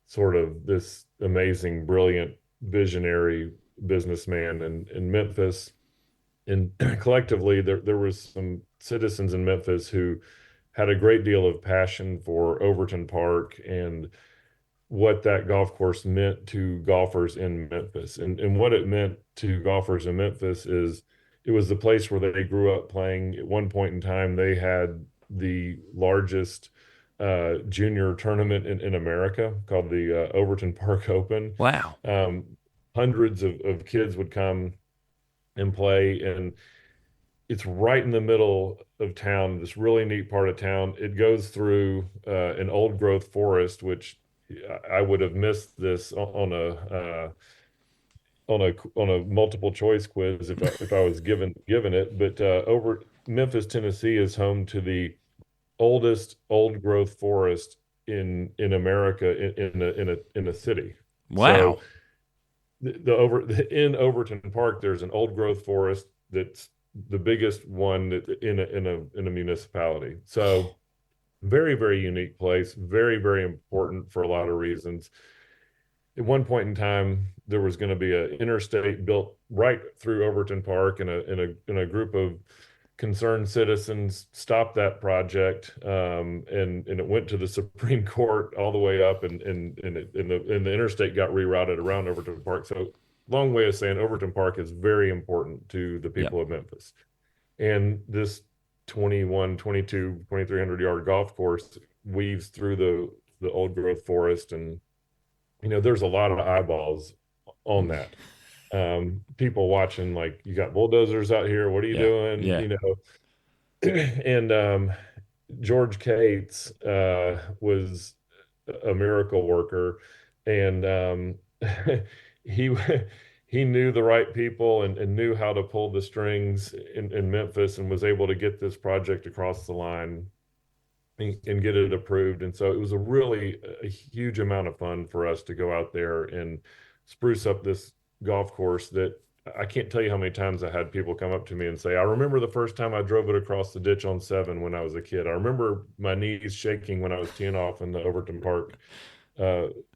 S2: sort of this amazing, brilliant, visionary businessman in Memphis. And collectively, there was some citizens in Memphis who had a great deal of passion for Overton Park and what that golf course meant to golfers in Memphis. And what it meant to golfers in Memphis is it was the place where they grew up playing. At one point in time, they had the largest junior tournament in America called the Overton Park Open.
S1: Wow.
S2: Hundreds of kids would come and play, and it's right in the middle of town, this really neat part of town. It goes through an old growth forest, which I would have missed this on a multiple choice quiz if I was given it. But over Memphis, Tennessee is home to the oldest old growth forest in America in a city.
S1: Wow.
S2: So in Overton Park, there's an old growth forest that's the biggest one in a municipality. So very, very unique place, very, very important for a lot of reasons. At one point in time, there was going to be an interstate built right through Overton Park, and a group of concerned citizens stopped that project, and it went to the Supreme Court all the way up, and the interstate got rerouted around Overton Park. So long way of saying Overton Park is very important to the people of Memphis. And this 2,300 yard golf course weaves through the old growth forest, and there's a lot of eyeballs on that. People watching, like, you got bulldozers out here, what are you doing? And George Cates was a miracle worker, and he he knew the right people and knew how to pull the strings in Memphis, and was able to get this project across the line and get it approved. And so it was a huge amount of fun for us to go out there and spruce up this golf course that I can't tell you how many times I had people come up to me and say, I remember the first time I drove it across the ditch on 7 when I was a kid. I remember my knees shaking when I was teeing off in the Overton Park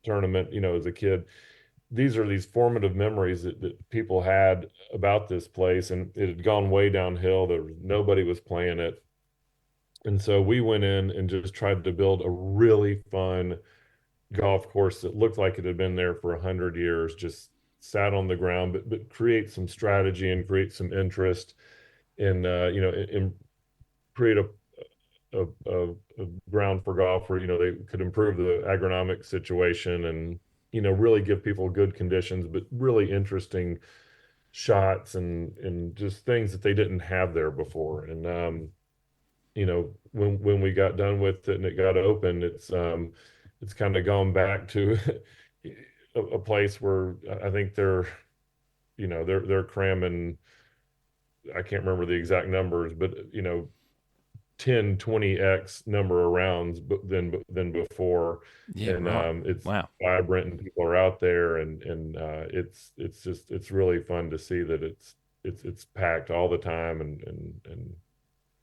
S2: tournament, as a kid. These are these formative memories that people had about this place, and it had gone way downhill. Nobody was playing it. And so we went in and just tried to build a really fun golf course that looked like it had been there for 100 years, just sat on the ground, but create some strategy and create some interest in, and create a ground for golf where, they could improve the agronomic situation and, really give people good conditions, but really interesting shots and just things that they didn't have there before. And, when we got done with it and it got open, it's kind of gone back to a place where I think they're cramming, I can't remember the exact numbers, but 10, 20x number of rounds than before.
S1: Yeah,
S2: and
S1: right.
S2: It's
S1: Wow.
S2: vibrant, and people are out there, and it's really fun to see that it's packed all the time, and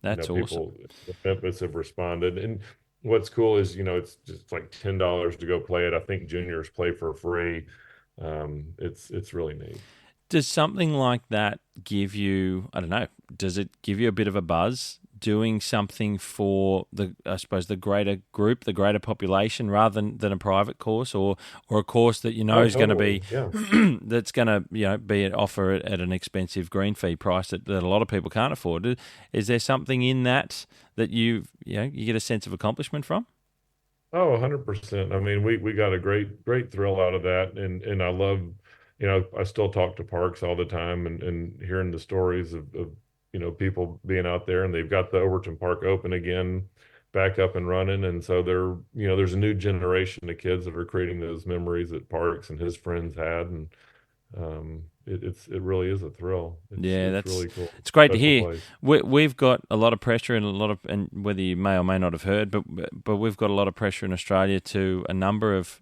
S1: That's
S2: people
S1: awesome.
S2: in Memphis have responded. And what's cool is, it's just like $10 to go play it. I think juniors play for free. It's really neat.
S1: Does something like that give you, I don't know, does it give you a bit of a buzz doing something for I suppose the greater group, the greater population, rather than a private course or a course that is going to be that's going to be an offer at an expensive green fee price that a lot of people can't afford. Is there something in that you get a sense of accomplishment from?
S2: Oh, 100%. I mean, we got a great thrill out of that, and I love, I still talk to parks all the time, and hearing the stories of people being out there, and they've got the Overton Park open again, back up and running, and so there's a new generation of kids that are creating those memories that Parks and his friends had, and it really is a thrill. It's really cool.
S1: It's great to hear. We've got a lot of pressure and whether you may or may not have heard, but we've got a lot of pressure in Australia to a number of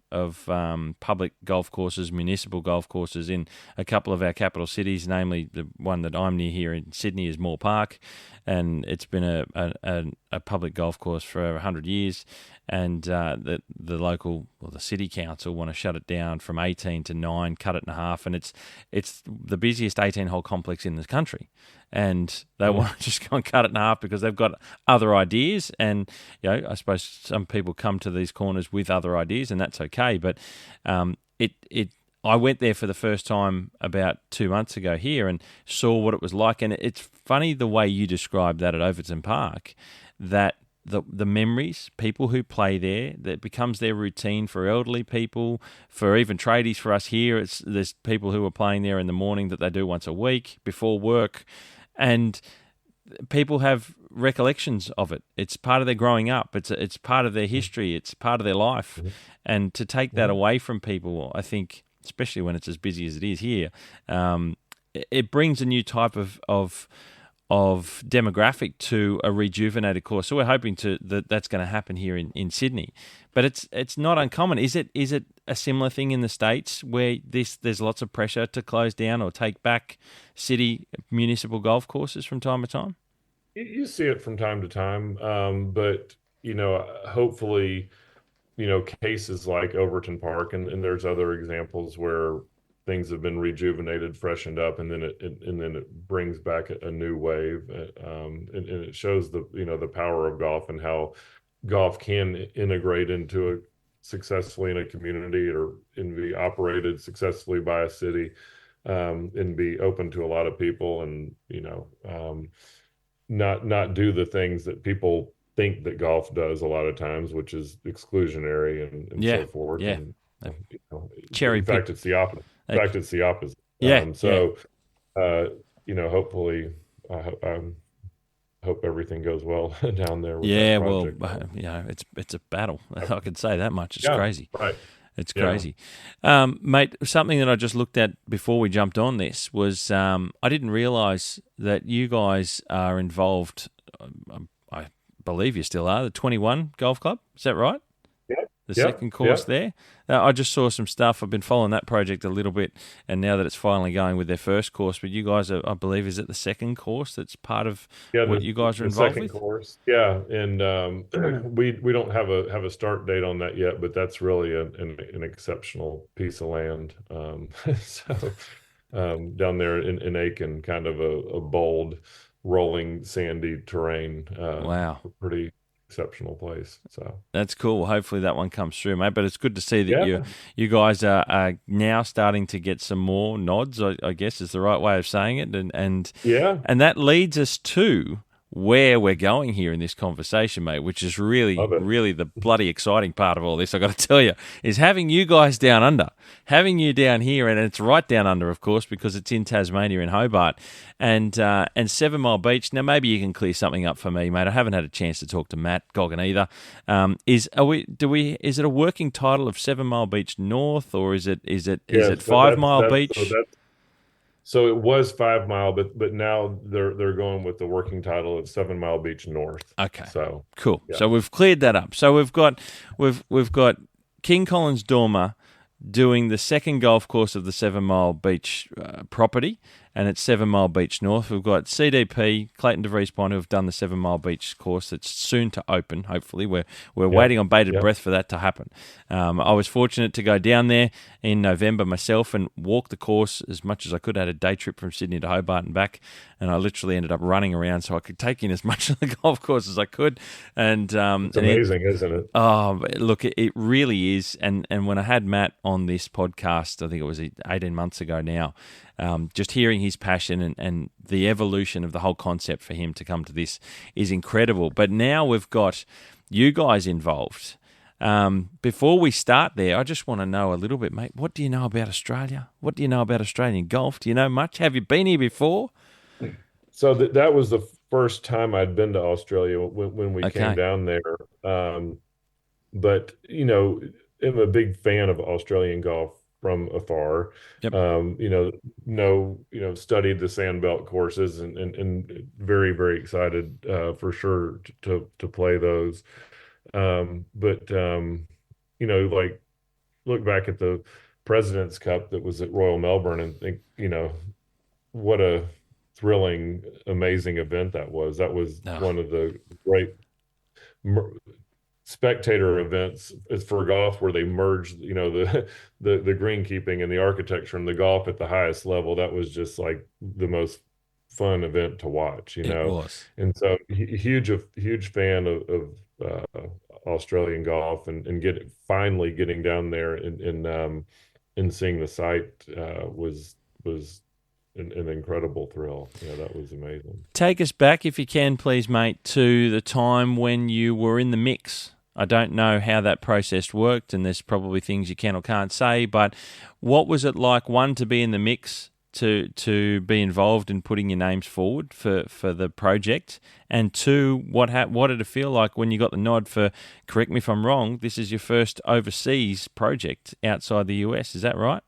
S1: public golf courses, municipal golf courses in a couple of our capital cities, namely the one that I'm near here in Sydney is Moore Park, and it's been a public golf course for 100 years, and the local or the city council want to shut it down from 18 to 9, cut it in half, and it's the busiest 18-hole complex in the country, and they want to just go and cut it in half because they've got other ideas, and I suppose some people come to these corners with other ideas, and that's okay, but I went there for the first time about 2 months ago here and saw what it was like. And it's funny the way you described that at Overton Park, that the memories, people who play there, that becomes their routine for elderly people, for even tradies for us here. There's people who are playing there in the morning that they do once a week before work. And people have recollections of it. It's part of their growing up. It's part of their history. It's part of their life. Mm-hmm. And to take that away from people, I think, especially when it's as busy as it is here, it brings a new type of demographic to a rejuvenated course. So we're hoping that's going to happen here in Sydney. But it's not uncommon. Is it a similar thing in the States where there's lots of pressure to close down or take back city municipal golf courses from time to time?
S2: You see it from time to time, but hopefully, cases like Overton Park, and there's other examples where things have been rejuvenated, freshened up, and then it brings back a new wave, and it shows the power of golf and how golf can integrate into it successfully in a community and be operated successfully by a city, and be open to a lot of people, and not do the things that people think that golf does a lot of times, which is exclusionary and so forth.
S1: Yeah.
S2: And,
S1: cherry
S2: in fact, it's the opposite.
S1: Yeah.
S2: Hopefully, I hope everything goes well down there. With
S1: it's a battle. I can say that much. It's crazy.
S2: Right.
S1: It's crazy. Mate, something that I just looked at before we jumped on this was I didn't realise that you guys are involved, I believe you still are, the 21 Golf Club. Is that right? The second course there. I just saw some stuff. I've been following that project a little bit, and now that it's finally going with their first course, but you guys are, I believe, is it the second course that's part of what you guys are involved with?
S2: The second course, and we don't have a start date on that yet, but that's really an exceptional piece of land. Down there in Aiken, kind of a bold, rolling, sandy terrain.
S1: Wow,
S2: pretty exceptional place. So
S1: that's cool. Hopefully that one comes through, mate. But it's good to see that you guys are now starting to get some more nods, I guess is the right way of saying it. And that leads us to where we're going here in this conversation, mate, which is really the bloody exciting part of all this, I've got to tell you, is having you guys down under, having you down here, and it's right down under, of course, because it's in Tasmania in Hobart, and 7 Mile Beach. Now, maybe you can clear something up for me, mate. I haven't had a chance to talk to Matt Goggin either. Is it a working title of 7 Mile Beach North, or is it 5 Mile Beach?
S2: So it was 5 Mile, but now they're going with the working title of 7 Mile Beach North.
S1: Okay.
S2: So
S1: cool. Yeah. So we've cleared that up. So we've got King Collins Dormer doing the second golf course of the 7 Mile Beach property, and it's 7 Mile Beach North. We've got CDP, Clayton DeVries Pont, who have done the 7 Mile Beach course that's soon to open, hopefully. We're waiting on bated breath for that to happen. I was fortunate to go down there in November myself and walk the course as much as I could. I had a day trip from Sydney to Hobart and back, and I literally ended up running around so I could take in as much of the golf course as I could. And
S2: it's amazing, isn't it?
S1: Oh, look, it really is. And when I had Matt on this podcast, I think it was 18 months ago now, just hearing his passion and the evolution of the whole concept for him to come to this is incredible. But now we've got you guys involved. Before we start there, I just want to know a little bit, mate. What do you know about Australia? What do you know about Australian golf? Do you know much? Have you been here before?
S2: So that was the first time I'd been to Australia when we came down there. But, I'm a big fan of Australian golf from afar.
S1: Yep.
S2: Studied the Sandbelt courses and very, very excited for sure to play those. Like look back at the President's Cup that was at Royal Melbourne and think, what a thrilling, amazing event that was. That was one of the great spectator events for golf where they merged, the greenkeeping and the architecture and the golf at the highest level. That was just like the most fun event to watch,
S1: It was.
S2: And so huge fan of Australian golf and finally getting down there and seeing the site was an incredible thrill. That was amazing.
S1: Take us back, if you can, please, mate, to the time when you were in the mix. I don't know how that process worked, and there's probably things you can or can't say, but what was it like, one, to be in the mix, to be involved in putting your names forward for the project, and two, what did it feel like when you got the nod for, correct me if I'm wrong, this is your first overseas project outside the US, is that right?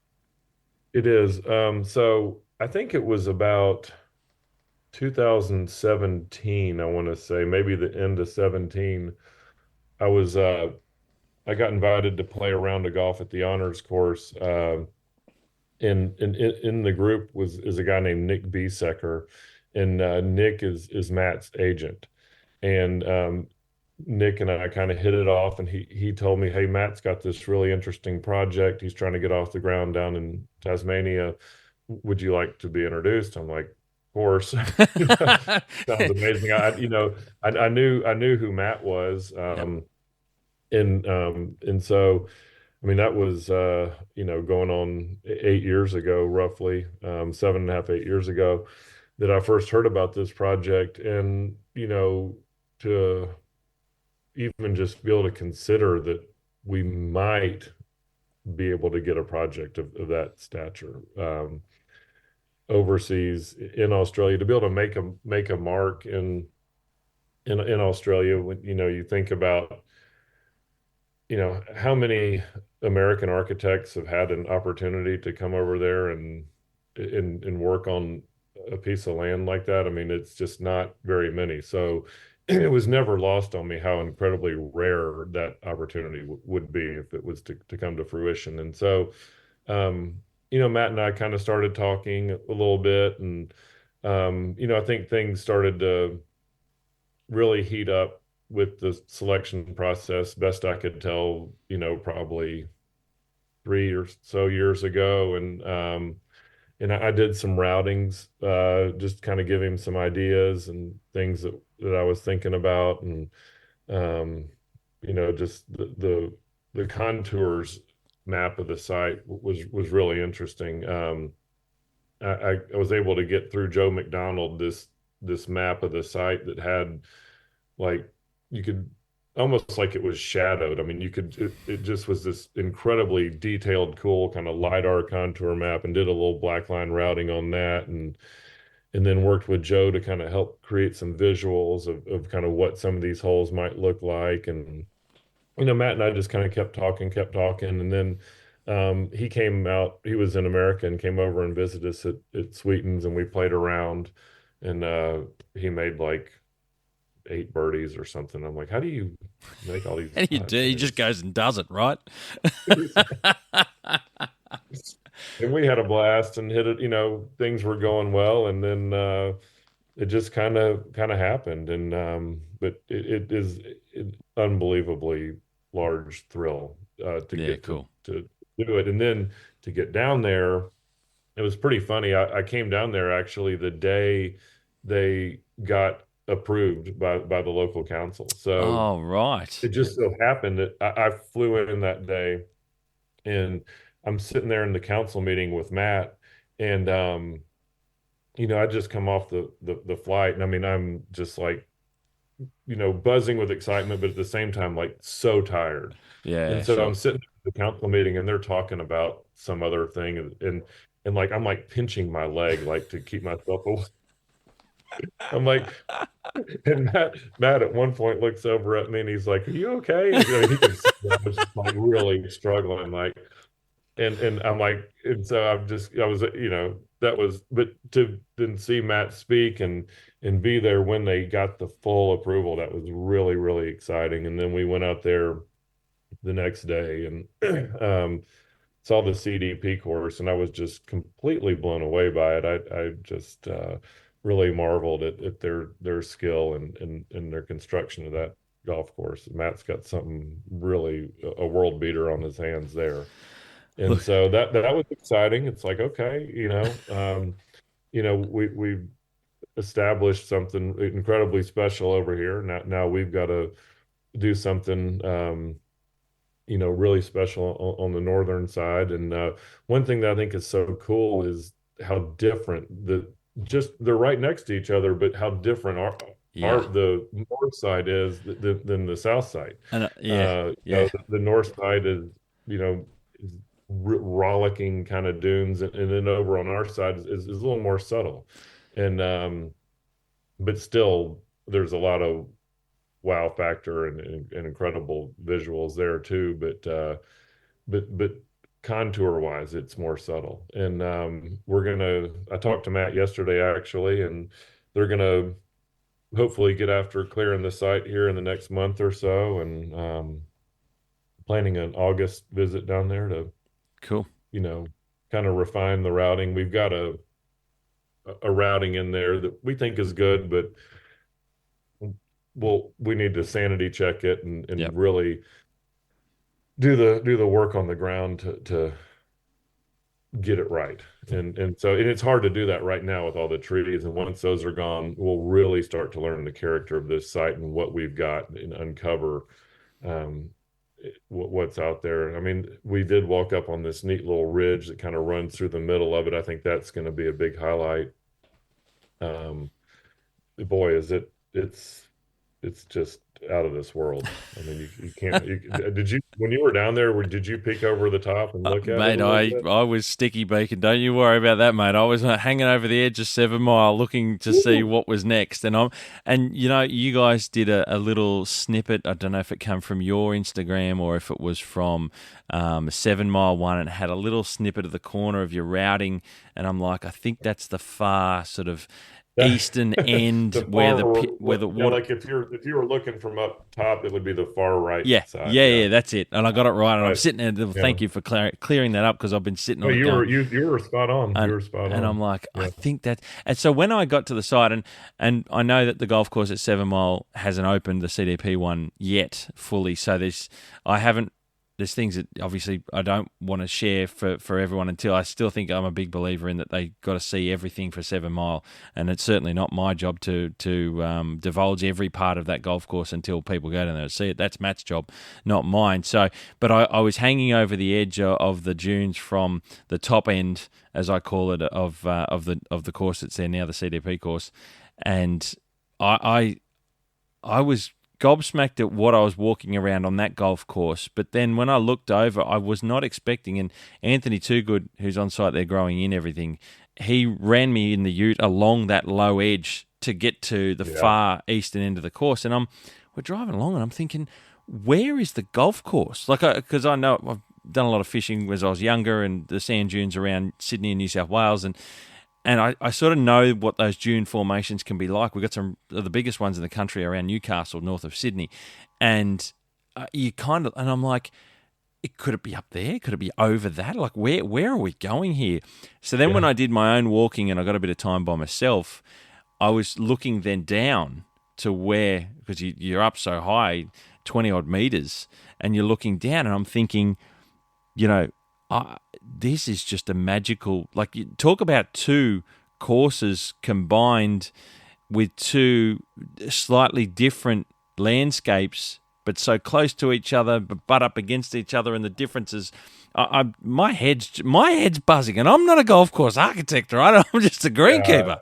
S2: It is. So I think it was about 2017, I want to say, maybe the end of 17. I got invited to play a round of golf at the honors course. And in the group is a guy named Nick Biesecker, and Nick is Matt's agent. And Nick and I kind of hit it off, and he told me, "Hey, Matt's got this really interesting project. He's trying to get off the ground down in Tasmania. Would you like to be introduced?" I'm like, "Of course." Sounds amazing. I knew who Matt was. And so, I mean, that was, going on 8 years ago, roughly, 7.5, 8 years ago, that I first heard about this project. And, to even just be able to consider that we might be able to get a project of that stature overseas in Australia, to be able to make a mark in Australia. When, you think about, how many American architects have had an opportunity to come over there and work on a piece of land like that. I mean, it's just not very many. So it was never lost on me how incredibly rare that opportunity would be if it was to come to fruition. And so, Matt and I kind of started talking a little bit, and, I think things started to really heat up with the selection process, best I could tell, probably 3 or so years ago. And I did some routings, just kind of give him some ideas and things that I was thinking about. And, just the contours map of the site was really interesting. I was able to get through Joe McDonald this map of the site that had, like, you could almost, like, it was shadowed. I mean, it just was this incredibly detailed, cool kind of LiDAR contour map, and did a little black line routing on that, and then worked with Joe to kind of help create some visuals of kind of what some of these holes might look like. And, Matt and I just kind of kept talking. And then he came out, he was in America and came over and visited us at Sweetens, and we played around, and he made like 8 birdies or something. I'm like, how do you make all these?
S1: How do you do? He just goes and does it, right?
S2: and we had a blast and hit it, things were going well. And then it just kind of happened. And but it is an unbelievably large thrill to
S1: Yeah,
S2: get
S1: cool.
S2: to do it. And then to get down there, it was pretty funny. I came down there actually the day they got approved by the local council. So
S1: Oh, right.
S2: it just so happened that I flew in that day, and I'm sitting there in the council meeting with Matt, and I just come off the flight, and I mean I'm just like, buzzing with excitement, but at the same time like so tired.
S1: Yeah,
S2: And so I'm
S1: sure.
S2: sitting at the council meeting, and they're talking about some other thing, and like I'm like pinching my leg like to keep myself away. I'm like, and Matt at one point looks over at me and he's like, "Are you okay?" And, he can see I was just like really struggling, like, and I'm like, and so I was, that was, but to then see Matt speak and be there when they got the full approval, that was really, really exciting. And then we went out there the next day and saw the CDP course, and I was just completely blown away by it. I just really marveled at their skill and their construction of that golf course. Matt's got something really a world beater on his hands there. And
S1: Look,
S2: so that was exciting. It's like, okay, we established something incredibly special over here. Now we've got to do something really special on the northern side. And one thing that I think is so cool is how different they're right next to each other, but how different
S1: yeah.
S2: the north side is than the south side.
S1: And yeah, yeah.
S2: The north side is rollicking kind of dunes, and then over on our side is a little more subtle, and but still there's a lot of wow factor and incredible visuals there too. But contour wise, it's more subtle. And I talked to Matt yesterday actually, and they're gonna hopefully get after clearing the site here in the next month or so, and planning an August visit down there to,
S1: Cool.
S2: you know, kind of refine the routing. We've got a routing in there that we think is good, but we need to sanity check it
S1: Yep.
S2: and really do the work on the ground to get it right. And it's hard to do that right now with all the treaties. And once those are gone, we'll really start to learn the character of this site and what we've got and uncover um, what's out there. I mean, we did walk up on this neat little ridge that kind of runs through the middle of it. I think that's going to be a big highlight. Um, Boy, it's just out of this world. I mean, you can't. Did you when you were down there? Did you peek over the top and look at it
S1: Mate,
S2: a little
S1: I,
S2: bit?
S1: I was sticky beacon. Don't you worry about that, mate. I was hanging over the edge of 7 Mile, looking to see
S2: Woo!
S1: what was next. And you guys did a little snippet. I don't know if it came from your Instagram or if it was from 7 Mile one, and it had a little snippet of the corner of your routing. And I'm like, I think that's the far sort of eastern end
S2: The
S1: where
S2: far,
S1: where the
S2: yeah,
S1: water.
S2: like if you were looking from up top, it would be the far right
S1: Yeah,
S2: side.
S1: yeah,
S2: Yeah,
S1: yeah, that's it. And I got it right. And I'm
S2: right.
S1: sitting there.
S2: Yeah.
S1: Thank you for clearing that up, because I've been sitting
S2: No,
S1: on it going.
S2: you were spot on. You
S1: and
S2: were spot
S1: and I'm
S2: on.
S1: like, I
S2: Yeah.
S1: think that. And so when I got to the site, and I know that the golf course at 7 Mile hasn't opened the CDP one yet fully. So I haven't. There's things that obviously I don't want to share for everyone until I still think I'm a big believer in that they got to see everything for 7 Mile, and it's certainly not my job to divulge every part of that golf course until people go down there and see it. That's Matt's job, not mine. So, but I was hanging over the edge of the dunes from the top end, as I call it, of the course that's there now, the CDP course, and I was gobsmacked at what I was walking around on that golf course. But then when I looked over, I was not expecting, and Anthony Toogood, who's on site there growing in everything, he ran me in the ute along that low edge to get to the
S2: Yeah.
S1: far eastern end of the course. And we're driving along, and I'm thinking, where is the golf course? Like, because I know I've done a lot of fishing as I was younger, and the sand dunes around Sydney and New South Wales, and I sort of know what those dune formations can be like. We've got some of the biggest ones in the country around Newcastle, north of Sydney. And you kind of, and I'm like, could it be up there? Could it be over that? Like, where are we going here? So then when
S2: Yeah.
S1: I did my own walking and I got a bit of time by myself, I was looking then down to where, because you're up so high, 20 odd meters, and you're looking down, and I'm thinking, you know, this is just a magical, like, you talk about two courses combined with two slightly different landscapes, but so close to each other, but butt up against each other, and the differences. My head's buzzing, and I'm not a golf course architect, right? I'm just a
S2: Yeah.
S1: greenkeeper.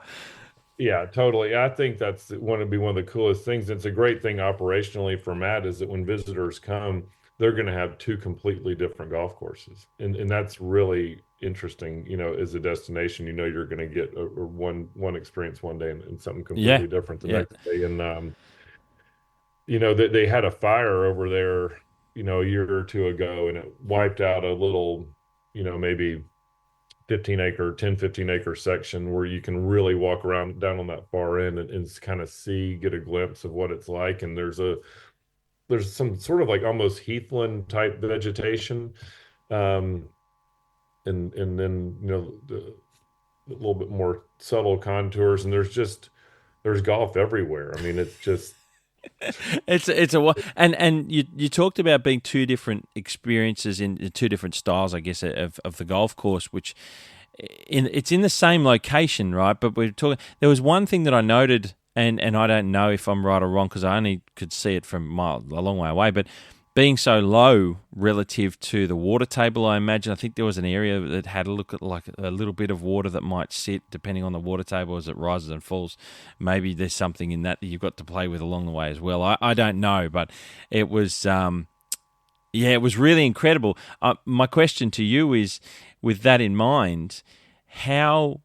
S2: Yeah, totally. I think that's one to be one of the coolest things. It's a great thing operationally for Matt is that when visitors come, they're going to have two completely different golf courses, and that's really interesting. As a destination, you're going to get one experience one day and something
S1: Yeah,
S2: completely different the
S1: yeah.
S2: next day. And they had a fire over there, a year or two ago, and it wiped out a little, maybe 15 acre section where you can really walk around down on that far end and kind of get a glimpse of what it's like. And there's some sort of like almost heathland type vegetation. Um, and then, a little bit more subtle contours, and there's golf everywhere. I mean, it's just,
S1: And you talked about being two different experiences in two different styles, I guess, of the golf course, which it's in the same location, right? But we're talking. There was one thing that I noted, and I don't know if I'm right or wrong because I only could see it from a long way away, but being so low relative to the water table, I imagine. I think there was an area that had a look at like a little bit of water that might sit depending on the water table as it rises and falls. Maybe there's something in that you've got to play with along the way as well. I don't know, but it was yeah, it was really incredible. My question to you is, with that in mind, how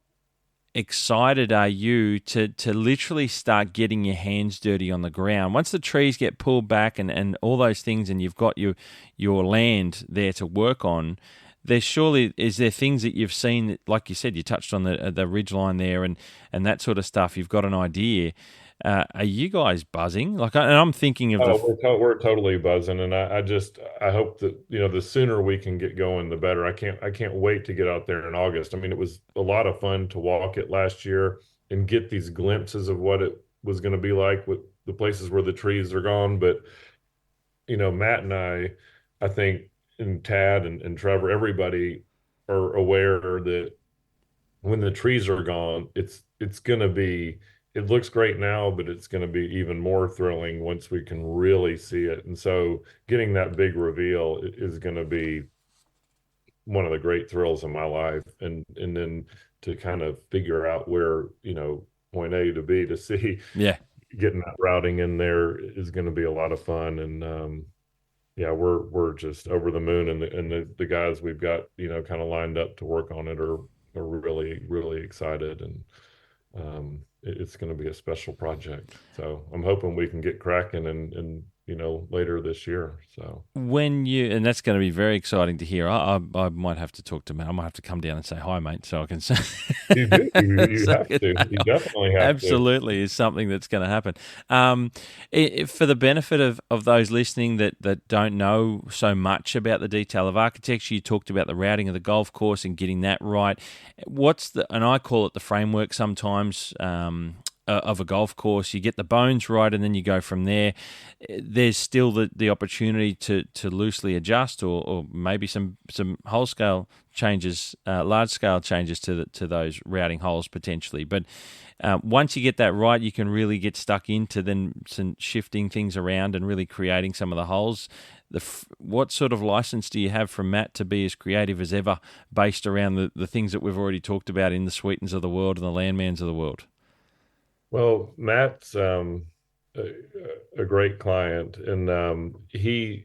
S1: excited are you to literally start getting your hands dirty on the ground once the trees get pulled back and all those things, and you've got your land there to work on? Is there things that you've seen that, like you said, you touched on the ridge line there and that sort of stuff, you've got an idea. Are you guys buzzing? Like, and I'm thinking of the.
S2: oh, we're totally buzzing. And I hope that, the sooner we can get going, the better. I can't wait to get out there in August. I mean, it was a lot of fun to walk it last year and get these glimpses of what it was going to be like with the places where the trees are gone. But, Matt and I think, and Tad and Trevor, everybody are aware that when the trees are gone, it's going to be, it looks great now, but it's going to be even more thrilling once we can really see it. And so getting that big reveal is going to be one of the great thrills of my life. And then to kind of figure out where, point A to B to C,
S1: Yeah.
S2: getting that routing in there is going to be a lot of fun. And yeah, we're just over the moon, and the guys we've got, kind of lined up to work on it are really, really excited. And it's going to be a special project. So I'm hoping we can get cracking and later this year. So
S1: And that's going to be very exciting to hear. I might have to talk to Matt. I might have to come down and say hi, mate, so I can say.
S2: you do, you
S1: So,
S2: have to, you definitely have to.
S1: absolutely is something that's going to happen. For the benefit of those listening that don't know so much about the detail of architecture, you talked about the routing of the golf course and getting that right. And I call it the framework sometimes. Of a golf course, you get the bones right, and then you go from there. There's still the opportunity to loosely adjust, or maybe some whole scale changes, large scale changes to those routing holes potentially. But once you get that right, you can really get stuck into then some shifting things around and really creating some of the holes. What sort of license do you have from Matt to be as creative as ever, based around the things that we've already talked about in the Sweetens of the world and the Landmands of the world?
S2: Well, Matt's a great client, and he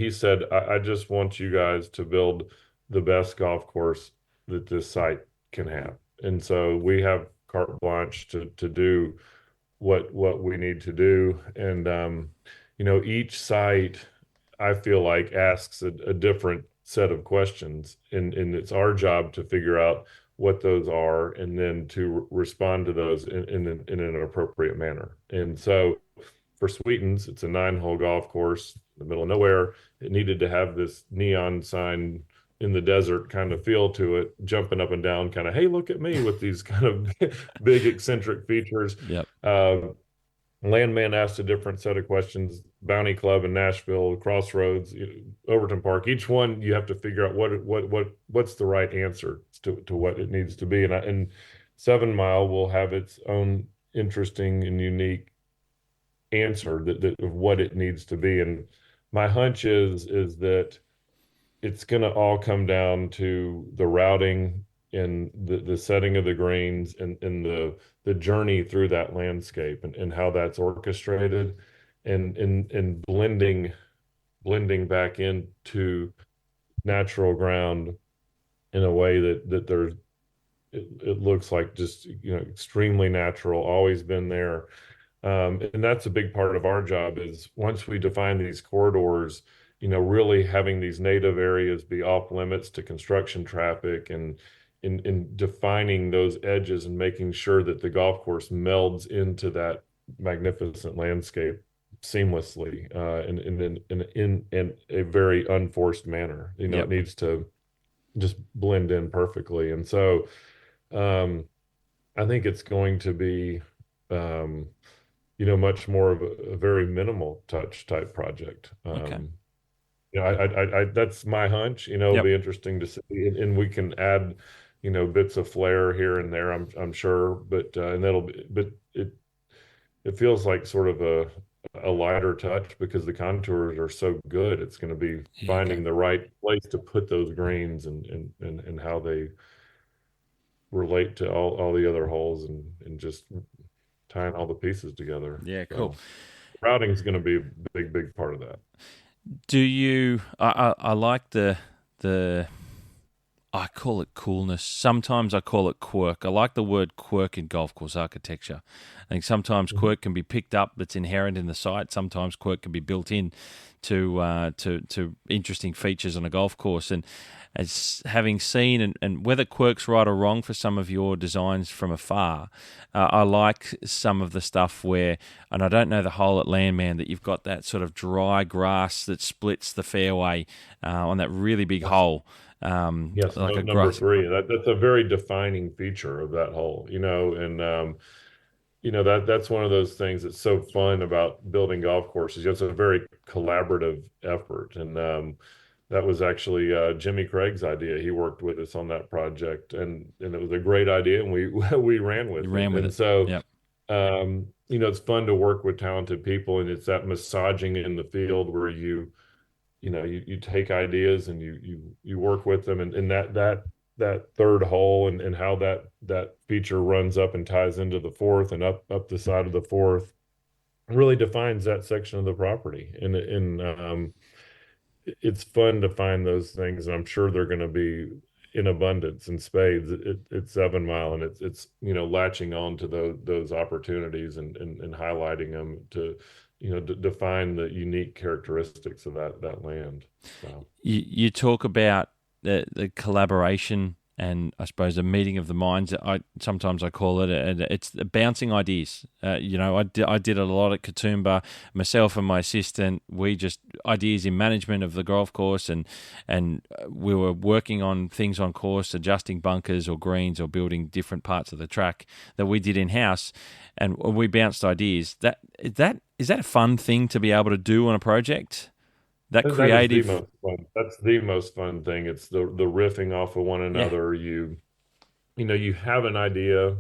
S2: said, I just want you guys to build the best golf course that this site can have. And so we have carte blanche to do what we need to do. And each site, I feel like, asks a different set of questions, and it's our job to figure out what those are and then to respond to those in an appropriate manner. And so for Sweetens, it's a 9-hole golf course. in the middle of nowhere. It needed to have this neon sign in the desert kind of feel to it, jumping up and down, kind of, hey, look at me with these kind of big eccentric features.
S1: Yep.
S2: Landmand asked a different set of questions. Bounty Club in Nashville, Crossroads, Overton Park. Each one you have to figure out what's the right answer to what it needs to be. And 7 Mile will have its own interesting and unique answer that of what it needs to be. And my hunch is that it's going to all come down to the routing and the setting of the greens and the journey through that landscape and how that's orchestrated and blending back into natural ground in a way that there's it looks like just extremely natural, always been there. And that's a big part of our job is once we define these corridors, really having these native areas be off limits to construction traffic and in defining those edges and making sure that the golf course melds into that magnificent landscape seamlessly in a very unforced manner.
S1: Yep.
S2: It needs to just blend in perfectly. And so I think it's going to be much more of a very minimal touch type project.
S1: Okay.
S2: I that's my hunch. It'll be interesting to see, and we can add, bits of flair here and there. I'm sure, but it feels like sort of a lighter touch because the contours are so good. It's going to be finding the right place to put those greens and how they relate to all the other holes and just tying all the pieces together.
S1: Yeah, cool.
S2: So, routing is going to be a big part of that.
S1: Do you? I like the I call it coolness. Sometimes I call it quirk. I like the word quirk in golf course architecture. I think sometimes quirk can be picked up that's inherent in the site. Sometimes quirk can be built in to interesting features on a golf course. And as having seen, and whether quirk's right or wrong for some of your designs from afar, I like some of the stuff where, and I don't know the hole at Landmand, that you've got that sort of dry grass that splits the fairway on that really big hole.
S2: Yes,
S1: like
S2: number 3. That's a very defining feature of that hole, and that's one of those things that's so fun about building golf courses. It's a very collaborative effort, and that was actually Jimmy Craig's idea. He worked with us on that project, and it was a great idea, and we ran with it. So,
S1: yep.
S2: It's fun to work with talented people, and it's that massaging in the field where you take ideas and you work with them, and that third hole and how that feature runs up and ties into the fourth and up the side of the fourth really defines that section of the property. And it's fun to find those things, and I'm sure they're going to be in abundance in spades. It's 7 Mile, and it's latching on to those opportunities and highlighting them to define the unique characteristics of that land. So.
S1: You talk about the collaboration and I suppose a meeting of the minds. Sometimes I call it, it's bouncing ideas. I did a lot at Katoomba, myself and my assistant. We just ideas in management of the golf course, and we were working on things on course, adjusting bunkers or greens or building different parts of the track that we did in house, and we bounced ideas. Is that a fun thing to be able to do on a project? That creative.
S2: That's the most fun thing. It's the riffing off of one another. Yeah. You have an idea.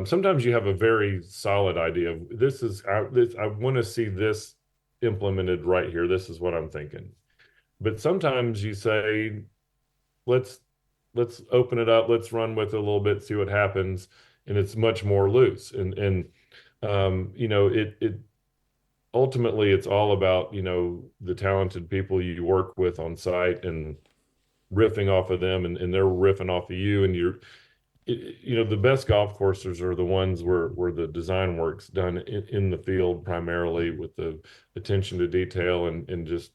S2: Sometimes you have a very solid idea. I want to see this implemented right here. This is what I'm thinking. But sometimes you say, let's open it up. Let's run with it a little bit, see what happens. And it's much more loose. Ultimately, it's all about, the talented people you work with on site and riffing off of them, and they're riffing off of you. And the best golf courses are the ones where the design work's done in the field, primarily with the attention to detail and just,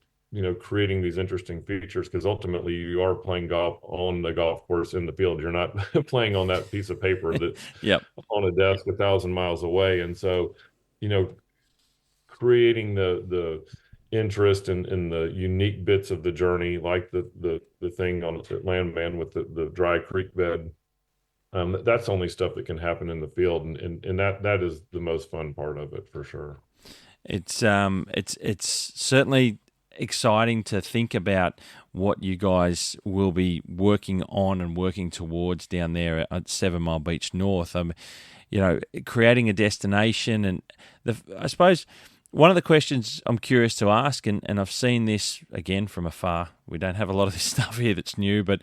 S2: creating these interesting features, because ultimately you are playing golf on the golf course in the field. You're not playing on that piece of paper that's on a desk 1,000 miles away. And so, creating the interest in the unique bits of the journey, like the thing on at Landmand with the dry creek bed. That's only stuff that can happen in the field, and that is the most fun part of it for sure.
S1: It's certainly exciting to think about what you guys will be working on and working towards down there at 7 Mile Beach North. Creating a destination, and I suppose one of the questions I'm curious to ask, and I've seen this again from afar. We don't have a lot of this stuff here that's new, but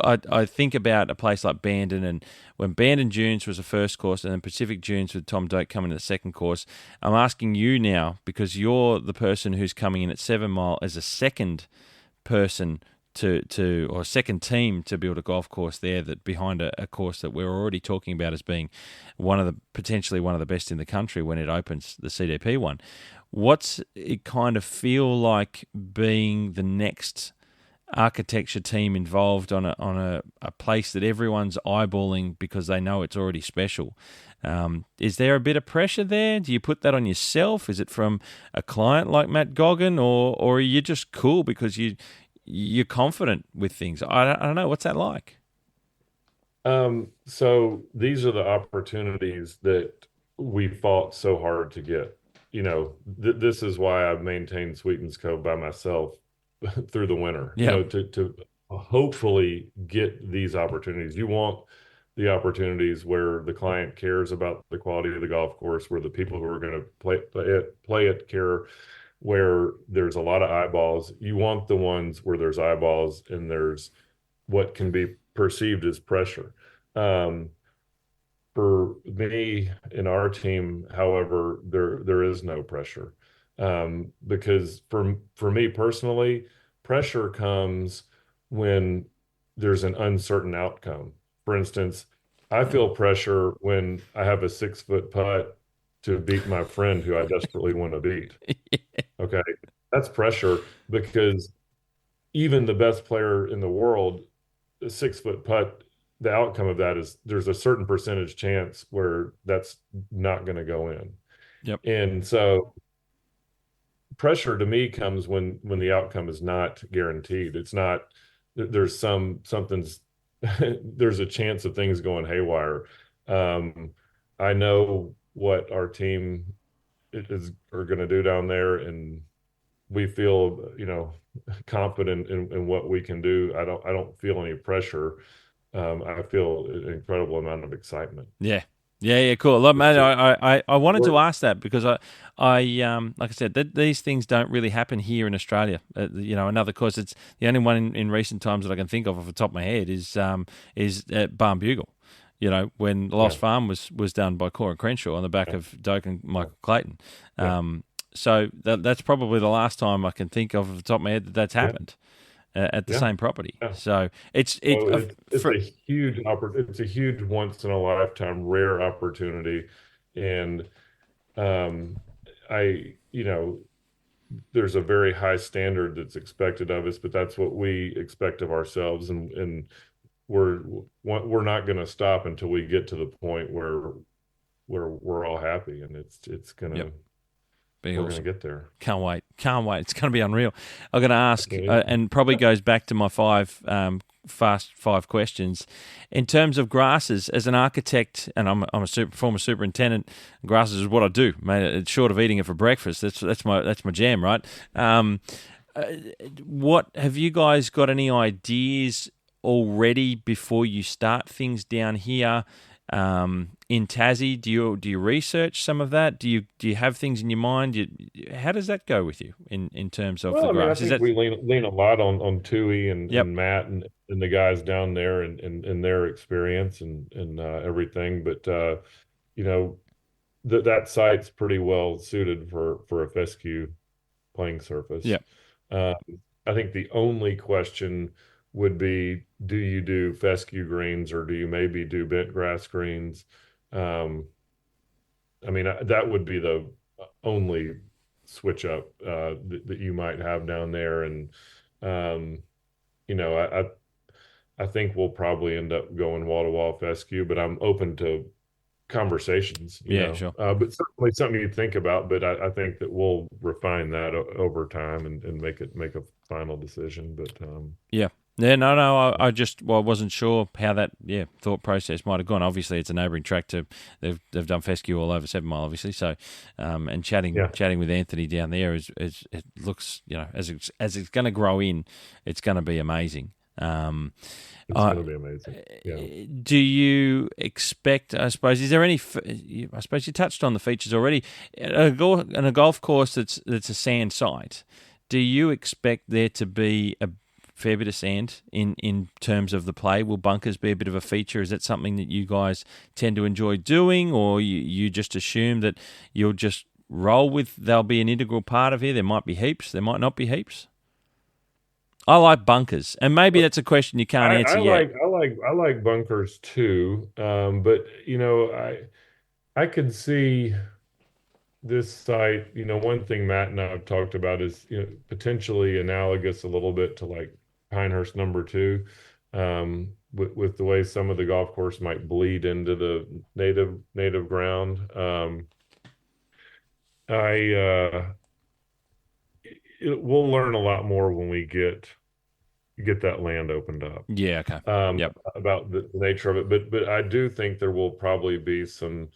S1: I think about a place like Bandon, and when Bandon Dunes was the first course, and then Pacific Dunes with Tom Doak coming in the second course. I'm asking you now because you're the person who's coming in at 7 Mile as a second person or a second team to build a golf course there, that behind a course that we're already talking about as being potentially one of the best in the country when it opens, the CDP one. What's it kind of feel like being the next architecture team involved on a place that everyone's eyeballing because they know it's already special? Is there a bit of pressure there? Do you put that on yourself? Is it from a client like Matt Goggin, or are you just cool because you're confident with things? I don't know. What's that like?
S2: So these are the opportunities that we fought so hard to get. This is why I've maintained Sweetens Cove by myself through the winter.
S1: Yeah.
S2: To hopefully get these opportunities. You want the opportunities where the client cares about the quality of the golf course, where the people who are going to play it care, where there's a lot of eyeballs. You want the ones where there's eyeballs and there's what can be perceived as pressure. For me and our team, however, there is no pressure, because for me personally, pressure comes when there's an uncertain outcome. For instance, I feel pressure when I have a 6-foot putt to beat my friend who I desperately want to beat. Okay, that's pressure because even the best player in the world, a 6-foot putt, the outcome of that is there's a certain percentage chance where that's not going to go in.
S1: Yep.
S2: And so pressure to me comes when the outcome is not guaranteed. It's not, there's something's there's a chance of things going haywire. I know what our team are going to do down there, and we feel confident in what we can do. I don't feel any pressure. I feel an incredible amount of excitement.
S1: Yeah. Yeah, cool. Look, man, I wanted to ask that because I like I said, these things don't really happen here in Australia. Another course, it's the only one in recent times that I can think of off the top of my head is at Barnbugle. When Lost Farm was done by Cora Crenshaw on the back of Doak and Michael Clayton. So that's probably the last time I can think of the top of my head that's happened at the same property.
S2: Yeah.
S1: So it's
S2: a huge it's a huge once in a lifetime rare opportunity, and there's a very high standard that's expected of us, but that's what we expect of ourselves, and we're not going to stop until we get to the point where we're all happy, and it's gonna.
S1: Yep.
S2: We're going to get there.
S1: Can't wait. It's going to be unreal. I'm going to ask, and probably goes back to my five questions. In terms of grasses, as an architect, and I'm a former superintendent, grasses is what I do, mate. It's short of eating it for breakfast. That's my jam, right? What have you guys got any ideas already before you start things down here? In Tassie, do you research some of that? Do you have things in your mind? How does that go with you in terms of the grass?
S2: I think we lean a lot on Tui and Matt and the guys down there and their experience and everything. But that site's pretty well suited for a fescue playing surface.
S1: Yeah.
S2: I think the only question would be, do you do fescue greens or do you maybe do bent grass greens? That would be the only switch up that you might have down there. And, I think we'll probably end up going wall-to-wall fescue, but I'm open to conversations,
S1: Yeah, sure.
S2: but certainly something you'd think about. But I think that we'll refine that over time and make a final decision. But
S1: Yeah. Yeah, no. I just I wasn't sure how that thought process might have gone. Obviously, it's a neighbouring track to they've done fescue all over 7 Mile, obviously. So, and
S2: yeah,
S1: chatting with Anthony down there is it looks as it's going to grow in, it's going to be amazing.
S2: it's going to be amazing. Yeah.
S1: Do you expect? I suppose is there any? I suppose you touched on the features already. In a golf course that's a sand site, do you expect there to be a fair bit of sand in terms of the play? Will bunkers be a bit of a feature? Is that something that you guys tend to enjoy doing, or you just assume that you'll just roll with they'll be an integral part of here? There might be heaps, there might not be heaps. I like bunkers, and maybe that's a question you can't answer yet.
S2: I like bunkers too. But I could see this site, one thing Matt and I have talked about is, potentially analogous a little bit to like Pinehurst number two, with the way some of the golf course might bleed into the native ground. I we'll learn a lot more when we get that land opened up,
S1: Yeah. Okay. Yep.
S2: about the nature of it. But I do think there will probably be some,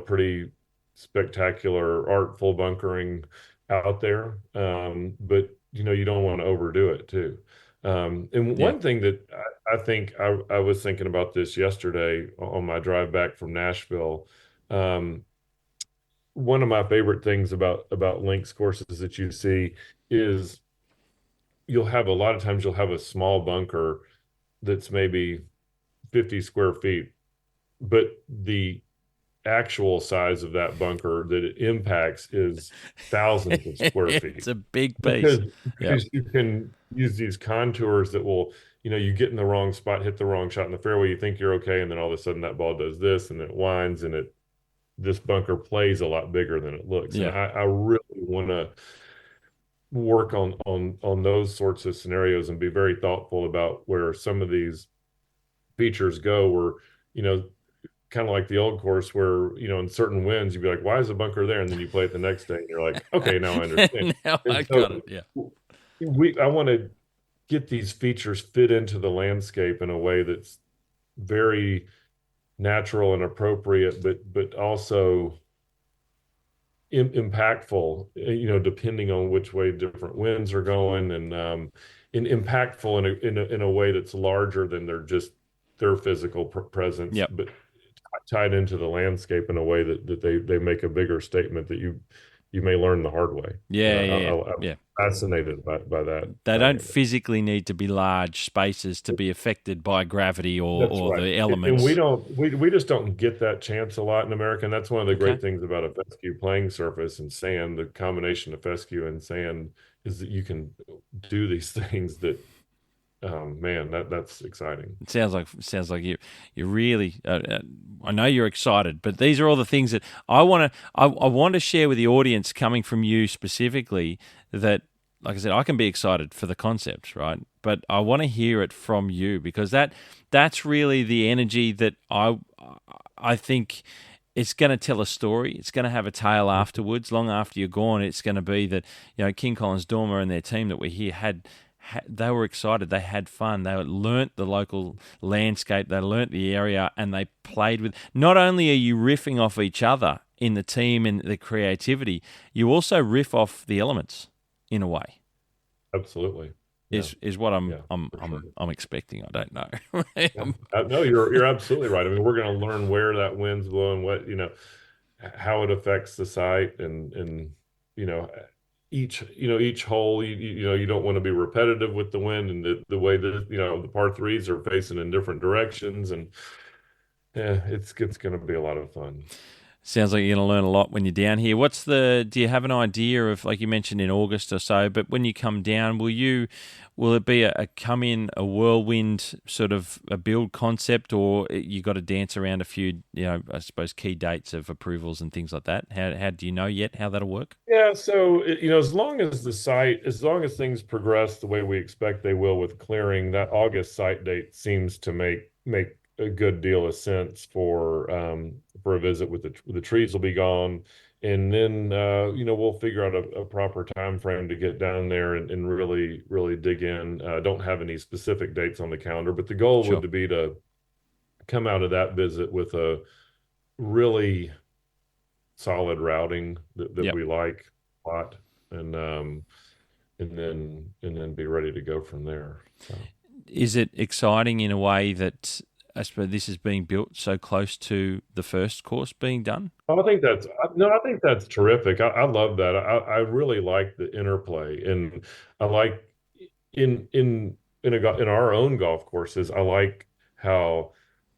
S2: pretty spectacular, artful bunkering out there. But you don't want to overdo it too. And
S1: Yeah.
S2: one thing that I think I was thinking about this yesterday on my drive back from Nashville. Um, One of my favorite things about links courses that you see is a lot of times you'll have a small bunker that's maybe 50 square feet, but the actual size of that bunker that it impacts is thousands of square
S1: It's
S2: feet,
S1: a big piece.
S2: because
S1: Yep.
S2: you can use these contours that will, you get in the wrong spot, hit the wrong shot in the fairway, you think you're okay, and then all of a sudden that ball does this and it winds, and this bunker plays a lot bigger than it looks. And
S1: Yeah.
S2: I really want to work on those sorts of scenarios and be very thoughtful about where some of these features go, where, you know, kind of like the old course where, in certain winds, you'd be like, why is the bunker there? And then you play it the next day and you're like, okay, now I understand.
S1: Now I
S2: And
S1: got it. Yeah.
S2: I want to get these features fit into the landscape in a way that's very natural and appropriate, but also impactful, depending on which way different winds are going, and impactful in a way that's larger than their physical presence,
S1: Yep.
S2: but tied into the landscape in a way that they make a bigger statement that you may learn the hard way.
S1: Yeah.
S2: I'm
S1: Yeah.
S2: fascinated by that
S1: They
S2: side
S1: don't
S2: of it.
S1: physically need to be large spaces to be affected by gravity
S2: That's
S1: or
S2: right.
S1: the
S2: And
S1: elements.
S2: we just don't get that chance a lot in America. And that's one of the
S1: Okay.
S2: great things about a fescue playing surface and sand. The combination of fescue and sand is that you can do these things that, man, that's exciting.
S1: It sounds like you really. I know you're excited, but these are all the things that I want to. I want to share with the audience, coming from you specifically. That, like I said, I can be excited for the concept, right? But I want to hear it from you, because that's really the energy that I think. It's going to tell a story. It's going to have a tale afterwards, long after you're gone. It's going to be that, King Collins Dormer and their team that were here they were excited. They had fun. They learnt the local landscape. They learnt the area, and they played with. Not only are you riffing off each other in the team and the creativity, you also riff off the elements in a way.
S2: Absolutely. Yeah.
S1: Is what
S2: Yeah, for sure.
S1: I'm expecting. I don't know.
S2: Yeah. No, you're absolutely right. I mean, we're going to learn where that wind's blowing, how it affects the site, and you know, each hole. You don't want to be repetitive with the wind, and the way that the par threes are facing in different directions, and yeah, it's going to be a lot of fun.
S1: Sounds like you're going to learn a lot when you're down here. Do you have an idea of, like you mentioned, in August or so, but when you come down, will it be a come in, a whirlwind sort of a build concept, or you got to dance around a few, I suppose, key dates of approvals and things like that? How do you know yet how that'll work?
S2: Yeah, so as long as things progress the way we expect they will with clearing, that August site date seems to make a good deal of sense for a visit with the trees will be gone. And then, we'll figure out a proper time frame to get down there and really, really dig in. Don't have any specific dates on the calendar, but the goal
S1: Sure.
S2: would be to come out of that visit with a really solid routing that
S1: Yep.
S2: we like a lot, and then be ready to go from there. So.
S1: Is it exciting in a way that I suppose this is being built so close to the first course being done?
S2: I think that's no, I think that's terrific. I love that. I really like the interplay, and I like in our own golf courses. I like how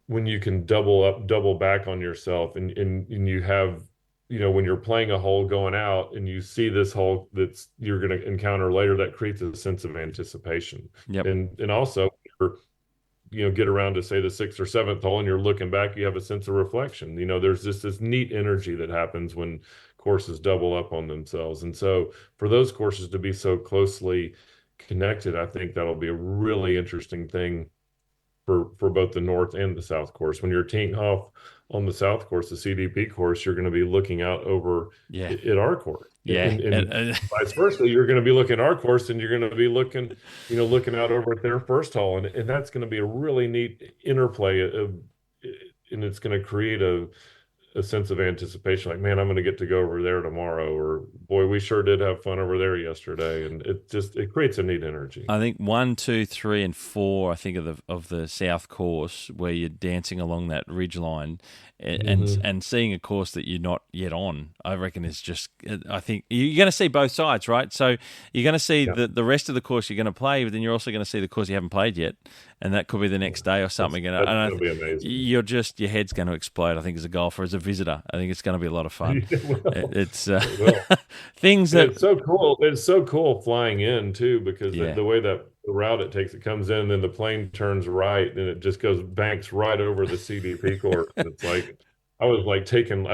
S2: when you can double back on yourself, and you have, when you're playing a hole going out, and you see this hole that's you're going to encounter later, that creates a sense of anticipation,
S1: Yep.
S2: and also get around to say the sixth or seventh hole and you're looking back, you have a sense of reflection. There's just this neat energy that happens when courses double up on themselves. And so for those courses to be so closely connected, I think that'll be a really interesting thing for both the north and the south course. When you're teeing off on the south course, the CDP course, you're going to be looking out over
S1: Yeah.
S2: at our course.
S1: Yeah.
S2: And vice versa, you're going to be looking at our course, and you're going to be looking out over at their first hole. And that's going to be a really neat interplay and it's going to create a sense of anticipation, like, man, I'm going to get to go over there tomorrow, or boy, we sure did have fun over there yesterday. And it creates a neat energy.
S1: I think 1, 2, 3, and 4. I think of the south course where you're dancing along that ridge line, and seeing a course that you're not yet on. I reckon is just. I think you're going to see both sides, right? So you're going to see the rest of the course you're going to play, but then you're also going to see the course you haven't played yet, and that could be the next day or something.
S2: That's going to be amazing.
S1: Your head's going to explode. I think as a golfer, as a visitor, I think it's going to be a lot of fun. It's things that
S2: it's so cool. It's so cool flying in too, because
S1: Yeah.
S2: the way that the route it takes, it comes in, and then the plane turns right, and it just banks right over the CDP course. It's like I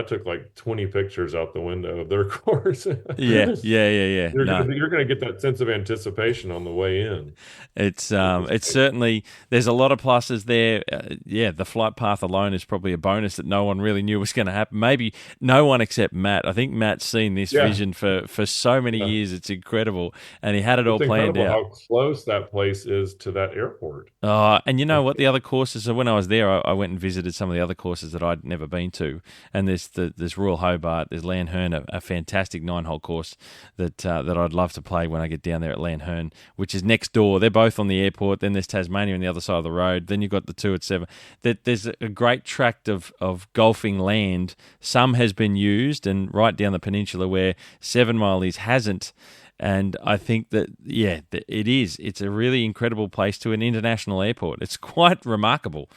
S2: took like 20 pictures out the window of their course.
S1: Yeah.
S2: You're
S1: No.
S2: gonna get that sense of anticipation on the way in.
S1: It's certainly, there's a lot of pluses there. The flight path alone is probably a bonus that no one really knew was going to happen. Maybe no one except Matt. I think Matt's seen this vision for so many years. It's incredible, and he had it all planned out.
S2: How close that place is to that airport.
S1: And you know what? The other courses. So when I was there, I went and visited some of the other courses that I'd never been to. And there's Royal Hobart, there's Landhern, a fantastic 9-hole course that I'd love to play when I get down there at Landhern, which is next door. They're both on the airport. Then there's Tasmania on the other side of the road. Then you've got the 2 at 7. There's a great tract of golfing land. Some has been used, and right down the peninsula where 7 Mile hasn't. And I think that, it is. It's a really incredible place to an international airport. It's quite remarkable.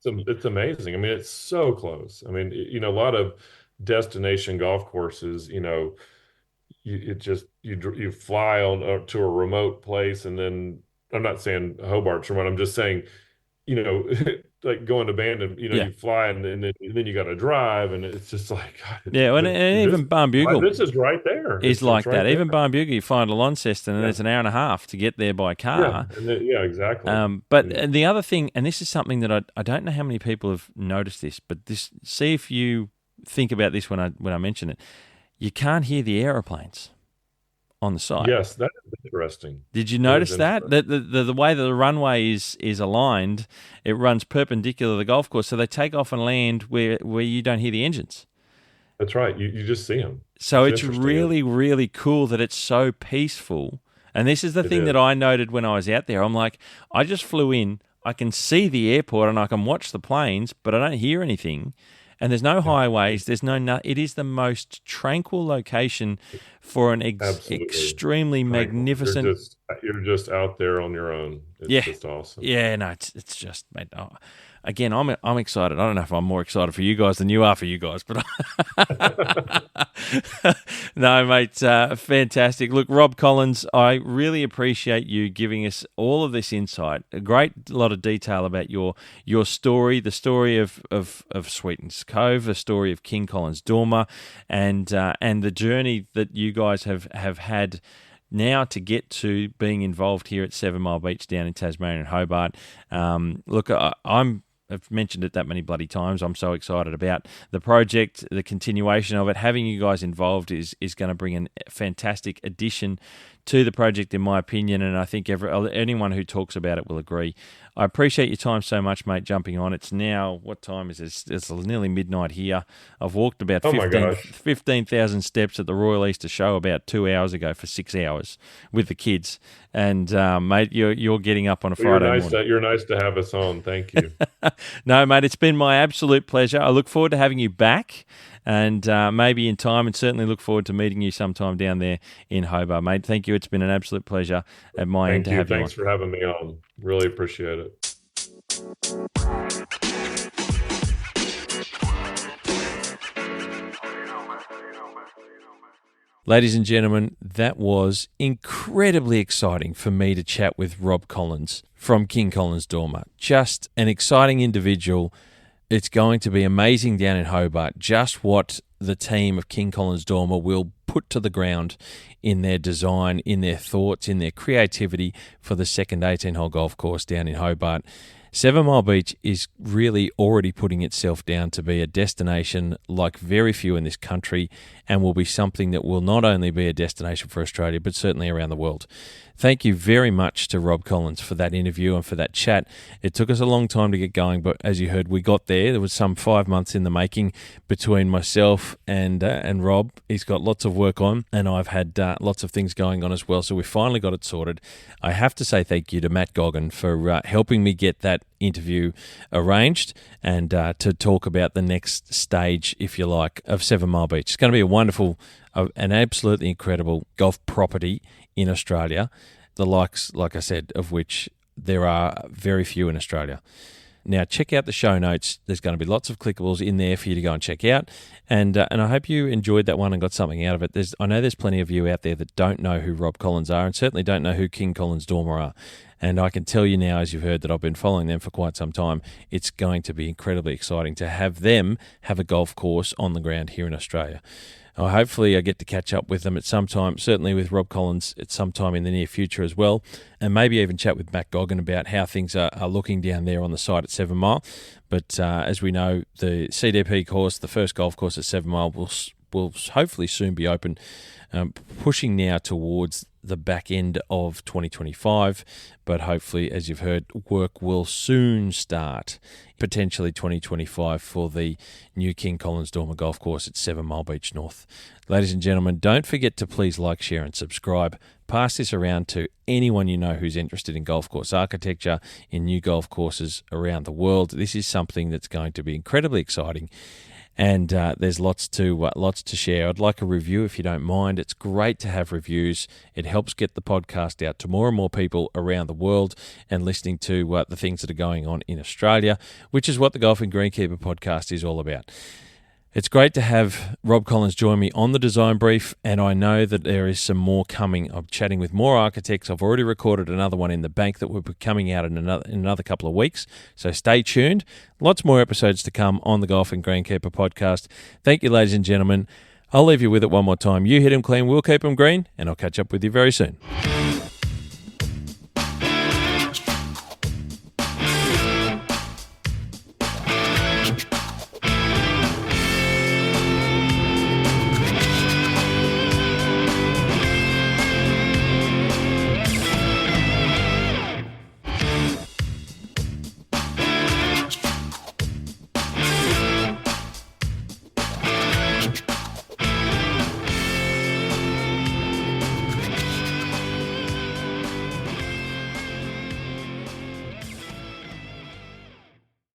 S2: It's amazing. I mean, it's so close. I mean, a lot of destination golf courses, you fly on to a remote place, and then I'm not saying Hobart's remote. I'm just saying, like going to Bandon, you fly, and then you got to drive, and it's just like, God,
S1: and even Barnbugle.
S2: This is right there.
S1: It's like
S2: right
S1: that.
S2: there.
S1: Even Barnbugle, you find a Launceston, and it's an hour and a half to get there by car.
S2: Exactly.
S1: But the other thing, and this is something that I don't know how many people have noticed this, but see if you think about this when I mention it. You can't hear the aeroplanes on the site.
S2: Yes, that is interesting.
S1: Did you notice that? The way that the runway is aligned, it runs perpendicular to the golf course, so they take off and land where you don't hear the engines.
S2: That's right. You just see them.
S1: So it's really, really cool that it's so peaceful. And this is the thing that I noted when I was out there. I'm like, I just flew in, I can see the airport and I can watch the planes, but I don't hear anything. And there's no highways. There's no. It is the most tranquil location for an extremely magnificent.
S2: You're just out there on your own. It's just awesome.
S1: Yeah, no, it's just, mate. Again, I'm excited. I don't know if I'm more excited for you guys than you are for you guys, but no, mate, fantastic. Look, Rob Collins, I really appreciate you giving us all of this insight. A great lot of detail about your story, the story of Sweetens Cove, the story of King Collins Dormer, and the journey that you guys have had now to get to being involved here at 7 Mile Beach down in Tasmania and Hobart. Look, I'm I've mentioned it that many bloody times. I'm so excited about the project, the continuation of it. Having you guys involved is going to bring a fantastic addition to the project, in my opinion, and I think anyone who talks about it will agree. I appreciate your time so much, mate, jumping on. It's now, what time is this? It's nearly midnight here. I've walked about 15,000 steps at the Royal Easter Show about 2 hours ago for 6 hours with the kids. And, mate, you're getting up on a Friday morning.
S2: You're nice to have us on. Thank you.
S1: No, mate, it's been my absolute pleasure. I look forward to having you back. And maybe in time, and certainly look forward to meeting you sometime down there in Hobart, mate. Thank you. It's been an absolute pleasure at my end to have you on.
S2: Thanks for having me on. Really appreciate it.
S1: Ladies and gentlemen, that was incredibly exciting for me to chat with Rob Collins from King Collins Dormer. Just an exciting individual. It's going to be amazing down in Hobart, just what the team of King Collins Dormer will put to the ground in their design, in their thoughts, in their creativity for the second 18-hole golf course down in Hobart. 7 Mile Beach is really already putting itself down to be a destination like very few in this country, and will be something that will not only be a destination for Australia, but certainly around the world. Thank you very much to Rob Collins for that interview and for that chat. It took us a long time to get going, but as you heard, we got there. There was some 5 months in the making between myself and Rob. He's got lots of work on, and I've had lots of things going on as well, so we finally got it sorted. I have to say thank you to Matt Goggin for helping me get that interview arranged and to talk about the next stage, if you like, of 7 Mile Beach. It's going to be a wonderful, an absolutely incredible golf property in Australia, the likes, like I said, of which there are very few in Australia. Now, check out the show notes. There's going to be lots of clickables in there for you to go and check out. And I hope you enjoyed that one and got something out of it. I know there's plenty of you out there that don't know who Rob Collins are, and certainly don't know who King Collins Dormer are. And I can tell you now, as you've heard, that I've been following them for quite some time. It's going to be incredibly exciting to have them have a golf course on the ground here in Australia. Hopefully I get to catch up with them at some time, certainly with Rob Collins at some time in the near future as well, and maybe even chat with Matt Goggin about how things are looking down there on the site at 7 Mile. But as we know, the CDP course, the first golf course at 7 Mile, will hopefully soon be open, pushing now towards the back end of 2025, but hopefully, as you've heard, work will soon start, potentially 2025, for the new King Collins Dormer Golf Course at 7 Mile Beach North. Ladies and gentlemen, don't forget to please like, share and subscribe. Pass this around to anyone you know who's interested in golf course architecture, in new golf courses around the world. This is something that's going to be incredibly exciting. And there's lots to share. I'd like a review if you don't mind. It's great to have reviews. It helps get the podcast out to more and more people around the world and listening to the things that are going on in Australia, which is what the Golfing Greenkeeper podcast is all about. It's great to have Rob Collins join me on the design brief, and I know that there is some more coming. I'm chatting with more architects. I've already recorded another one in the bank that will be coming out in another couple of weeks, so stay tuned. Lots more episodes to come on the Golfing Greenkeeper podcast. Thank you, ladies and gentlemen. I'll leave you with it one more time. You hit them clean, we'll keep them green, and I'll catch up with you very soon.